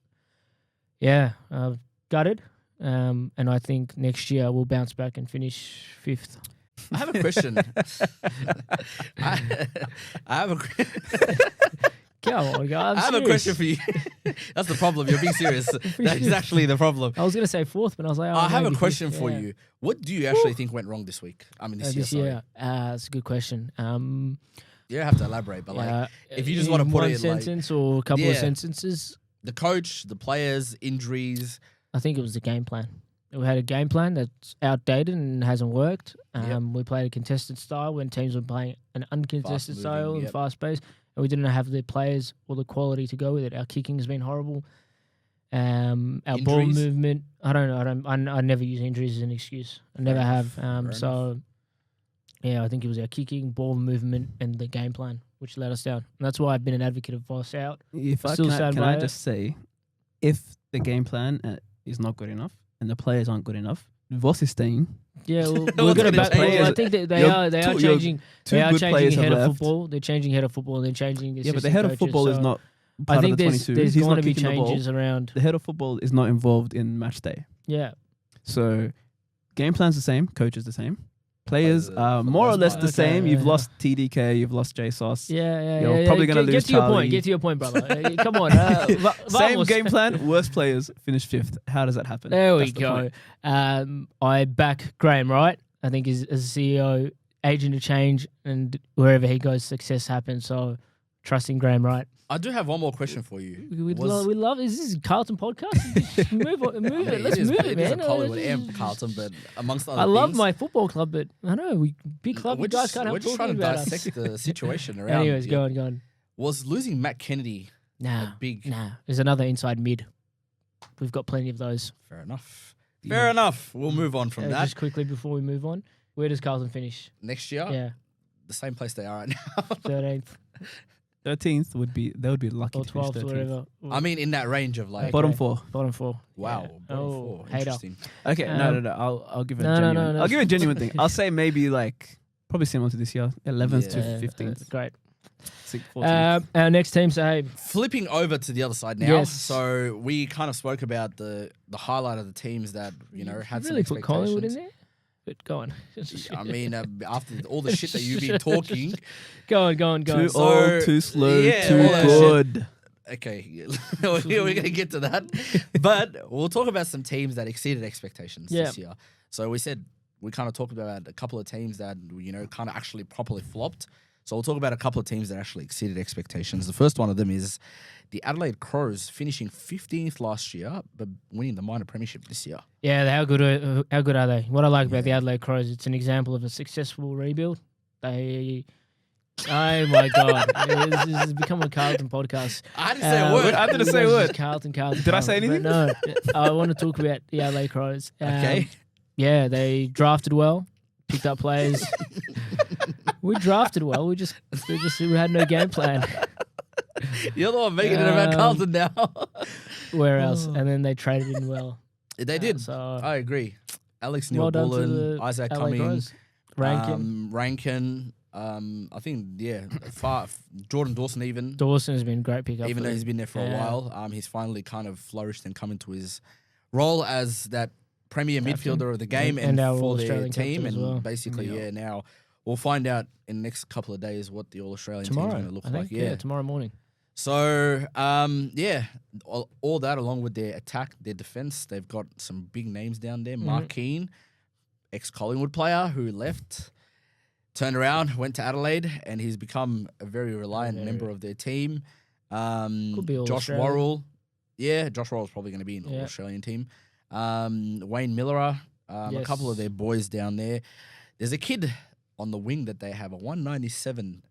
gutted. And I think next year we'll bounce back and finish 5th. I have a question. I have a Come on, guys. I have a question for you. That's the problem. You're being serious. That is actually the problem. I was going to say 4th, but I was like, I have a question for you. What do you actually think went wrong this week? I mean, this year. That's a good question. You don't have to elaborate, but if you just want to put it in one sentence or a couple of sentences. The coach, the players, injuries. I think it was the game plan. We had a game plan that's outdated and hasn't worked. We played a contested style when teams were playing an uncontested style and fast pace. And we didn't have the players or the quality to go with it. Our kicking has been horrible. Our injuries? Ball movement. I don't know. I never use injuries as an excuse. I never have. I think it was our kicking, ball movement, and the game plan which let us down. And that's why I've been an advocate of Voss out. Can I just say, if the game plan is not good enough and the players aren't good enough, Voss is staying. Yeah, we're going to I think that they are changing. They are changing head of football. They're changing head of football and they're changing the but the head of football is not part I think of the 22. there's going to be changes around. The head of football is not involved in match day. Yeah. So game plan's the same, coach is the same. players are more or less the same. You've lost TDK, you've lost JSOS. You're probably going to lose Charlie. Get to your point, brother. Come on. Same game plan, worst players finish 5th. How does that happen? There we go. I back Graham Wright. I think as CEO, agent of change, and wherever he goes, success happens. So trusting Graham Wright. I do have one more question for you. We love. Is this a Carlton podcast? move it. Let's move it, man. It is a Collingwood and Carlton, but amongst other I things, love my football club, but I know big club. You guys can't help talking about us. We're just trying to dissect the situation around. Anyways, go on. Was losing Matt Kennedy big? Nah. There's another inside mid. We've got plenty of those. Fair enough. We'll move on from that. Just quickly before we move on, where does Carlton finish next year? Yeah, the same place they are right now. 13th. 13th would be lucky or to finish 12th, 13th. whatever. I mean, in that range of like bottom 4. Bottom 4. Wow. Yeah. Bottom 4. Hater. Interesting. Okay, no. I'll give it a genuine. I'll give it a genuine thing. I'll say maybe like probably similar to this year, 11th to 15th. Great. 14th. Our next team, so flipping over to the other side now. Yes. So we kind of spoke about the highlight of the teams that had some really expectations. put Collingwood in there. But go on. I mean, after all the shit that you've been talking, go on. Too old, too slow, too good. Okay, we're going to get to that. But we'll talk about some teams that exceeded expectations this year. So we kind of talked about a couple of teams that, kind of actually properly flopped. So we'll talk about a couple of teams that actually exceeded expectations. The first one of them is the Adelaide Crows, finishing 15th last year, but winning the minor premiership this year. Yeah, how good are they? What I like about the Adelaide Crows, it's an example of a successful rebuild. Oh my God. This has become a Carlton podcast. I didn't say a word. I didn't say a word. Carlton. Did I say anything? No, I want to talk about the Adelaide Crows. Okay. Yeah, they drafted well, picked up players. We drafted well. We had no game plan. You're the one making it about Carlton now. Where else? And then they traded in well. They did. So I agree. Alex well Neil-Bullen, Isaac Cumming, Rankin. I think, Jordan Dawson even. Dawson has been a great pickup. Even though he's been there for a while, he's finally kind of flourished and come into his role as that premier midfielder of the game and for their team. And basically, now we'll find out in the next couple of days what the All-Australian team is going to look like. Yeah, tomorrow morning. So, all that along with their attack, their defense, they've got some big names down there. Mark Keane, ex-Collingwood player who left, turned around, went to Adelaide, and he's become a very reliant member of their team. Could be Josh Worrell. Yeah, Josh Worrell's probably going to be in the All-Australian team. Wayne Miller, a couple of their boys down there. There's a kid on the wing that they have, a 197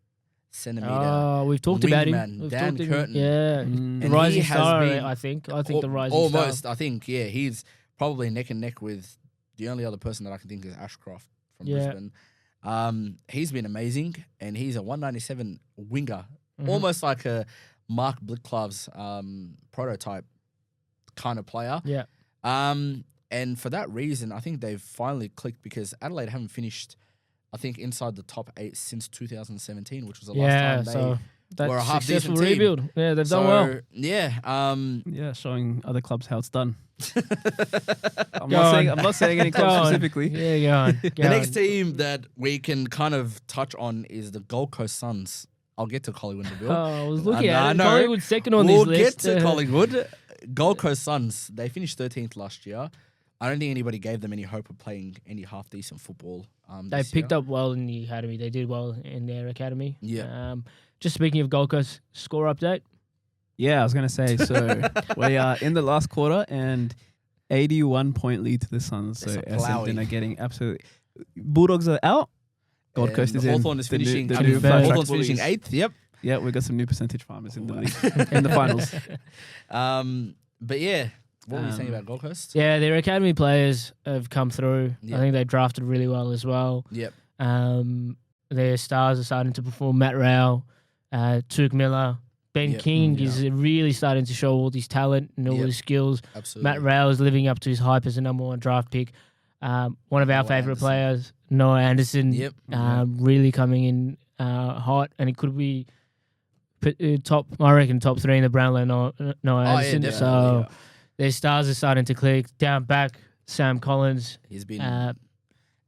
centimeter. Oh, we've talked about him. Dan Curtin. Yeah, the rising star. I think the rising star. Almost. I think. Yeah, he's probably neck and neck with the only other person that I can think is Ashcroft from Brisbane. He's been amazing, and he's a 197 winger, almost like a Mark Blitzklav's prototype kind of player. Yeah. And for that reason, I think they've finally clicked because Adelaide haven't finished, I think, inside the top 8 since 2017, which was the last time they were a half-decent team. Rebuild. Yeah, they've done well. Yeah. Showing other clubs how it's done. I'm not saying any club specifically. Yeah, go on. The next team that we can kind of touch on is the Gold Coast Suns. I'll get to Collingwood in a bit. I was looking at it. Collingwood's second on this list. We'll get to Collingwood. Gold Coast Suns, they finished 13th last year. I don't think anybody gave them any hope of playing any half-decent football. They picked up well in the academy. They did well in their academy. Yeah. Just speaking of Gold Coast, score update. Yeah, I was going to say, so we are in the last quarter and 81-point lead to the Suns. So Essendon are getting absolutely... Bulldogs are out. Gold Coast is in. Hawthorn is finishing 8th. Yep. Yeah, we've got some new percentage farmers in the league, in the finals. But yeah, what were you saying about Gold Coast? Yeah, their academy players have come through. Yep. I think they drafted really well as well. Yep. Their stars are starting to perform. Matt Rao, Tuke Miller, Ben King is really starting to show all his talent and all his skills. Absolutely. Matt Rao is living up to his hype as a number 1 draft pick. One of our favourite players, Noah Anderson, really coming in hot, and it could be top 3 in the Brownlow, Noah Anderson. Yeah, so their stars are starting to click. Down back, Sam Collins. He's been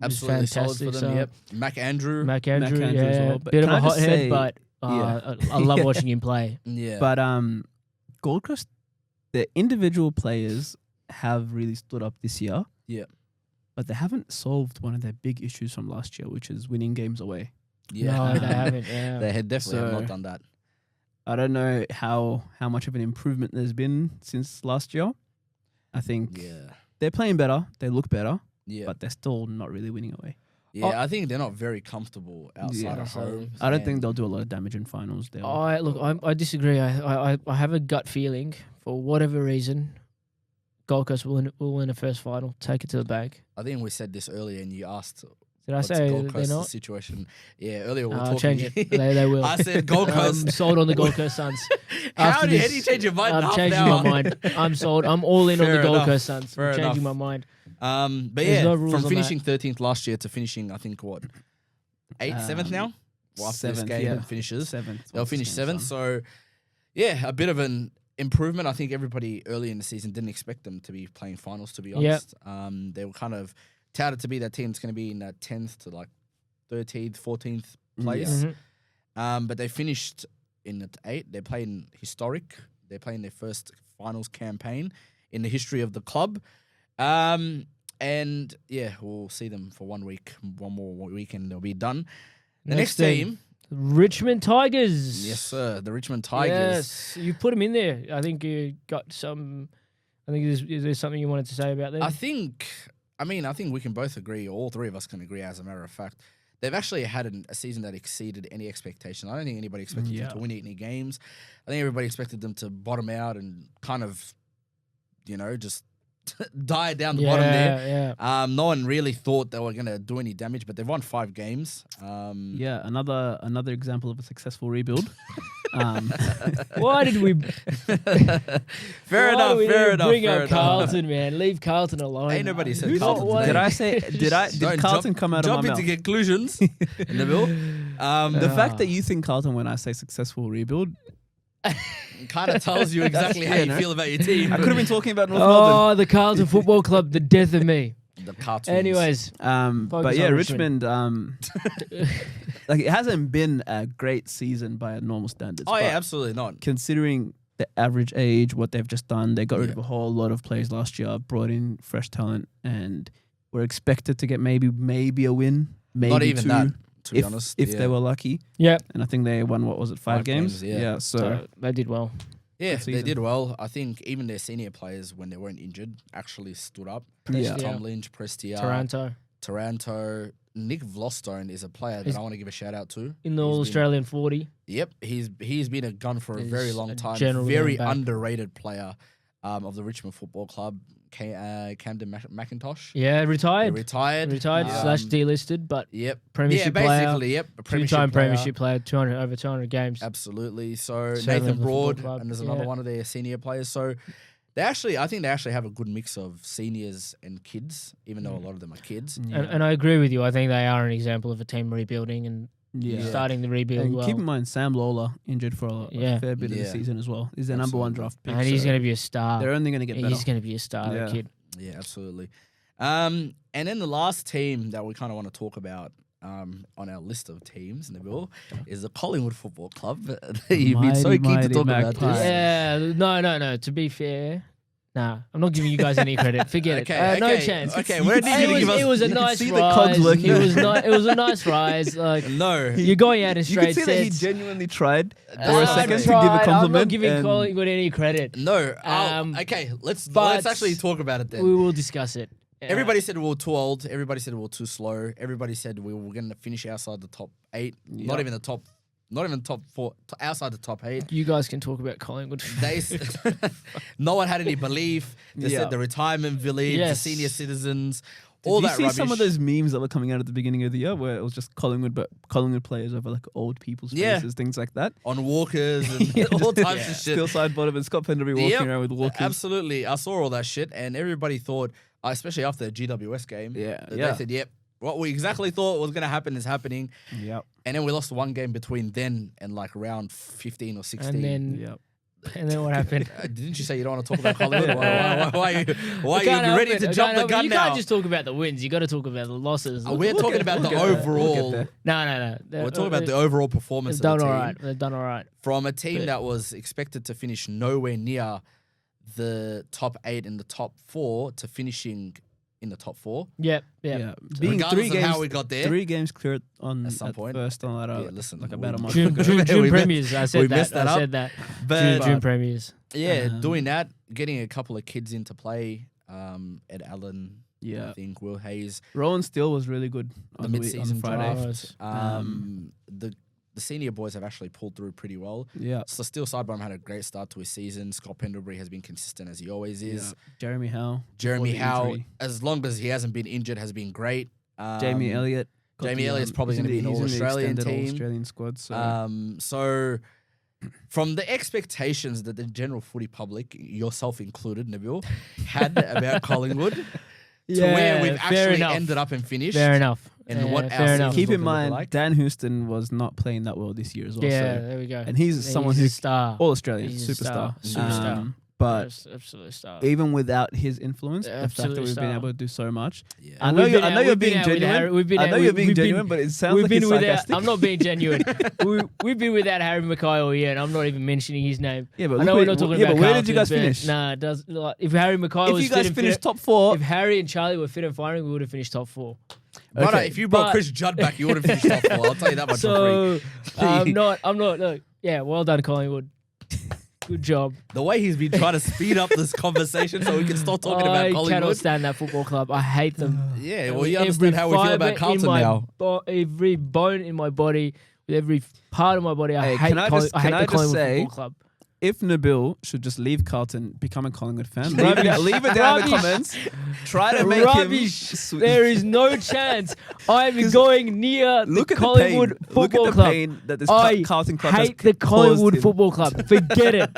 Absolutely solid for them. So Yep. Mac Andrew, yeah, as well. But bit of can a I just hothead, say- but I love watching him play. Yeah. But Gold Coast, the individual players have really stood up this year. Yeah. But they haven't solved one of their big issues from last year, which is winning games away. Yeah. No, they haven't. Yeah. They had definitely have So- not done that. I don't know how much of an improvement there's been since last year. I think Yeah. they're playing better. They look better, Yeah. but they're still not really winning away. Yeah, I think they're not very comfortable outside Yeah. of home. I don't and- think they'll do a lot of damage in finals. I disagree. I have a gut feeling for whatever reason, Gold Coast will win the first final, take it to the bank. I think we said this earlier, and you asked. Did I what's say Gold they're Coast's not? situation? Yeah, earlier we were I'll talking. change it. They will. I said Gold Coast. I'm sold on the Gold Coast Suns. How After do you this, change your mind? in I'm half an changing hour? my mind. I'm sold. I'm all in on Fair the Gold enough. Coast Suns. Fair I'm changing enough. my mind. But There's yeah, no rules from on finishing 13th last year to finishing, I think what, 7th now. Well, after this Seventh, game yeah. finishes, 7th. they'll finish 7th. So yeah, a bit of an improvement. I think everybody early in the season didn't expect them to be playing finals. To be honest, they were kind of touted to be that team that's going to be in that 10th to like 13th, 14th place. But they finished in the 8th. They're playing historic. They're playing their first finals campaign in the history of the club. And yeah, we'll see them for 1 week, one more week, and they'll be done. The next team, Richmond Tigers. yes, sir, the Richmond Tigers. Yes, you put them in there. I think you got some. I think is there something you wanted to say about them? I think we can both agree, all three of us can agree, as a matter of fact. They've actually had a season that exceeded any expectation. I don't think anybody expected them to win any games. I think everybody expected them to bottom out and kind of, just die down the bottom there. Yeah. No one really thought they were going to do any damage, but they've won 5 games. Yeah, another example of a successful rebuild. Why did we? Fair enough. Bring up Carlton, man. Leave Carlton alone. Ain't nobody said Who's Carlton not today. Did Carlton come out of my Jump mouth? into conclusions in the middle. The fact that you think Carlton when I say successful rebuild, kind of tells you exactly how you feel about your team. I could have been talking about North Melbourne. Oh, the Carlton Football Club, the death of me. The Cartoons. Anyways, but yeah, on Richmond, like it hasn't been a great season by normal standards. Oh yeah, but absolutely not. considering the average age, what they've just done, they got rid of a whole lot of players last year, brought in fresh talent, and were expected to get maybe a win, maybe Not even 2, that, to be honest. if they were lucky. yeah, And I think they won, what was it, 5 games? games, so they did well. Yeah, good they season. did well. I think even their senior players, when they weren't injured, actually stood up. Yeah. Tom Lynch, Prestia, Taranto Nick Vlostone is a player that I want to give a shout out to. in the All-Australian 40. Yep, he's been a gun for a He's very long a time. general Very back. underrated player of the Richmond Football Club. Camden McIntosh. Yeah, retired. Retired. Slash delisted, but Yep. premiership yeah, player. basically, yep. A Two-time player. premiership player, over 200 games. Absolutely. So Seven Nathan of the Broad, football club, and there's another yeah. one of their senior players. So I think they actually have a good mix of seniors and kids, even though a lot of them are kids. And I agree with you. I think they are an example of a team rebuilding and Yeah. starting the rebuild And well. keep in mind, Sam Lawler injured for a fair bit of the Yeah. season as well. He's their number 1 draft pick. and he's so going to be a star. They're only going to get better. He's going to be a star, Yeah. that kid. Yeah, absolutely. And then the last team that we kind of want to talk about on our list of teams, Nabil, is the Collingwood Football Club. You've been so Mighty, keen to mighty talk about Magpies. this. Yeah, no. To be fair, nah, I'm not giving you guys any credit. Forget Okay, it. No okay, chance. okay, we don't need you to give us- It was a you can nice see the cogs rise. working. It was a nice rise. Like No. you're going out in You can straight see that he sets. genuinely tried for I a second to tried. give a I'm compliment. not giving and Collingwood any credit. No. Um, Okay, let's but actually talk about it then. We will discuss it. Everybody said we were too old. Everybody said we were too slow. Everybody said we were going to finish outside the top 8. Not even the top 4. Outside the top 8. You guys can talk about Collingwood. No one had any belief. They Yeah. said the retirement village, Yes. the senior citizens, Did all you that see rubbish. some of those memes that were coming out at the beginning of the year where it was just Collingwood, but Collingwood players over like old people's Yeah. faces, things like that? on walkers and all types of shit. Still side bottom and Scott Penderby walking Yep, around with walkers. Absolutely. I saw all that shit, and everybody thought, especially after the GWS game, Yeah, that yeah. they said, yep, what we exactly thought was going to happen is happening. Yep. And then we lost one game between then and like round 15 or 16. And then Yep. And then what happened? Didn't you say you don't want to talk about Collingwood? Why are you ready to jump the gun now? You can't just talk about the wins. You got to talk about the losses. We're talking about the overall. No. We're talking about the overall performance of the team. They've done all right. From a team that was expected to finish nowhere near the top 8 and the top 4 to finishing in the top 4. Yeah. Being regardless of how we got there. 3 games cleared at some point. First on that. Listen, like about a month June premiers. I said that. I said that. But June premiers. Yeah, doing that, getting a couple of kids into play. Ed Allen. Yeah. I think Will Hayes. Rowan Steele was really good on the mid-season Friday. Draft. The senior boys have actually pulled through pretty well. Yeah. So Steele Sidebarm had a great start to his season. Scott Pendlebury has been consistent as he always is. Yeah. Jeremy Howe, as long as he hasn't been injured, has been great. Jamie Elliott. Jamie Elliott's probably going to be an All-Australian team. All-Australian squad. So. So from the expectations that the general footy public, yourself included, Nabil, had about Collingwood to where we've actually ended up and finished. Fair enough. And what else? Keep in mind, Dan Houston was not playing that well this year as well. Yeah, there we go. And he's someone who's star, All-Australian, superstar. But absolute star. Even without his influence, the fact that we've been able to do so much. Yeah. I know you're being genuine. I know you're being genuine, but it sounds like it's sarcastic. I'm not being genuine. We've been without Harry Mackay all year, and I'm not even mentioning his name. Yeah, but I know we're not talking about but where Carlton, did you guys finish? Nah, if Harry Mackay was fit, if you guys finished top 4, if Harry and Charlie were fit and firing, we would have finished top 4. Brother, if you brought Chris Judd back, you would have finished top 4. I'll tell you that much for free. I'm not. Look, yeah, well done, Collingwood. Good job. The way he's been trying to speed up this conversation so we can start talking about Collingwood. I cannot stand that football club. I hate them. Yeah, well, you understand how we feel about Carlton now. Every bone in my body, with every part of my body, I hate the Collingwood Football Club. If Nabil should just leave Carlton, become a Collingwood fan, leave it down in the comments. Try to make him. There is no chance I'm going near the Collingwood Football Club. Look at the pain that this Carlton club has hate the Collingwood Football Club. Forget it.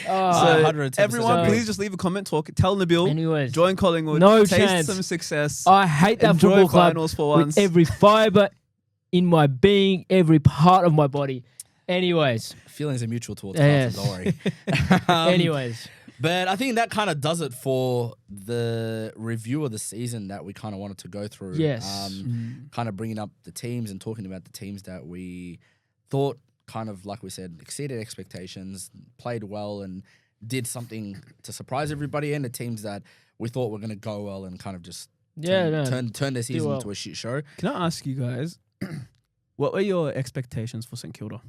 So everyone, please just leave a comment. Tell Nabil. Join Collingwood. No taste chance. some success. I hate that football club finals for once. with every fibre in my being, every part of my body. Anyways. Feelings are mutual towards Carlton, don't worry. Anyways. But I think that kind of does it for the review of the season that we kind of wanted to go through. Yes. Kind of bringing up the teams and talking about the teams that we thought kind of, like we said, exceeded expectations, played well and did something to surprise everybody, and the teams that we thought were going to go well and kind of just turn their season into a shit show. Can I ask you guys, what were your expectations for St Kilda?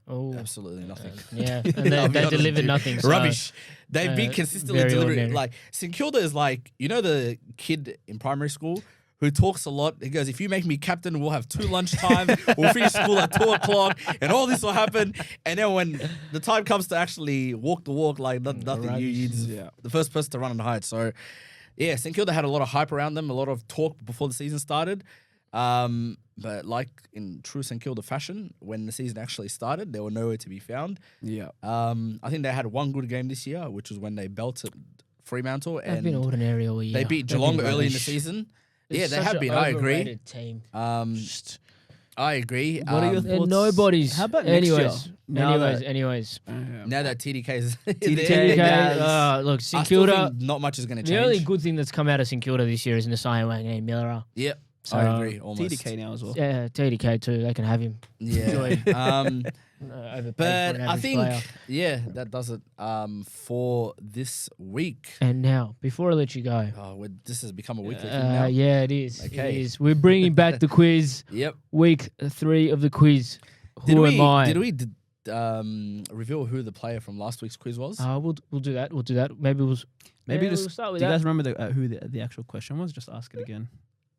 Oh, absolutely nothing. Yeah, and they delivered nothing. So, rubbish. They've been consistently delivering. Ordinary. Like St Kilda is like, you know, the kid in primary school who talks a lot. He goes, "If you make me captain, we'll have 2 lunchtime. We'll finish school at 2:00, and all this will happen." And then when the time comes to actually walk the walk, like nothing, you're the first person to run and hide. So, yeah, St Kilda had a lot of hype around them, a lot of talk before the season started. But like in true St Kilda fashion, when the season actually started, they were nowhere to be found. Yeah. I think they had one good game this year, which was when they belted Fremantle. They've been ordinary all year. They beat Geelong early in the season. It's they have been. I agree. Team. I agree. What are your thoughts? Nobody's. How about next year? Anyways. Now that TDK's look, St Kilda. Not much is going to change. The only good thing that's come out of St Kilda this year is Nasiah Wanganeen Miller. Yep. So, I agree, almost. TDK now as well. Yeah, TDK too. They can have him. Yeah. But I think, player. that does it for this week. And now, before I let you go. This has become a weekly thing now. Yeah, it is. Okay. It is. We're bringing back the quiz. Yep. Week 3 of the quiz. Who am I? Did we reveal who the player from last week's quiz was? We'll do that. We'll do that. Maybe just we'll start with do you guys remember who the actual question was? Just ask it again.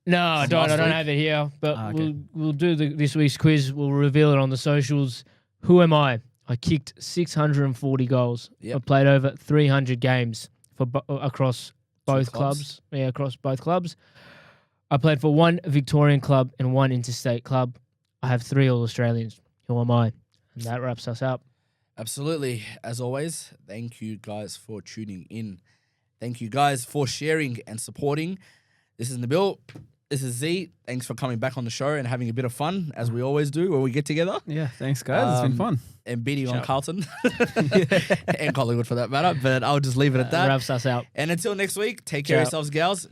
No, I don't have it here. But okay. we'll do this week's quiz. We'll reveal it on the socials. Who am I? I kicked 640 goals. Yep. I played over 300 games across both clubs. Yeah, across both clubs. I played for 1 Victorian club and 1 interstate club. I have 3 All-Australians. Who am I? And that wraps us up. Absolutely. As always, thank you guys for tuning in. Thank you guys for sharing and supporting. This is Nabil. This is Z. Thanks for coming back on the show and having a bit of fun, as we always do when we get together. Yeah, thanks, guys. It's been fun. And BD on Carlton. And Collingwood for that matter. But I'll just leave it at that. Wraps us out. And until next week, take care of yourselves, gals.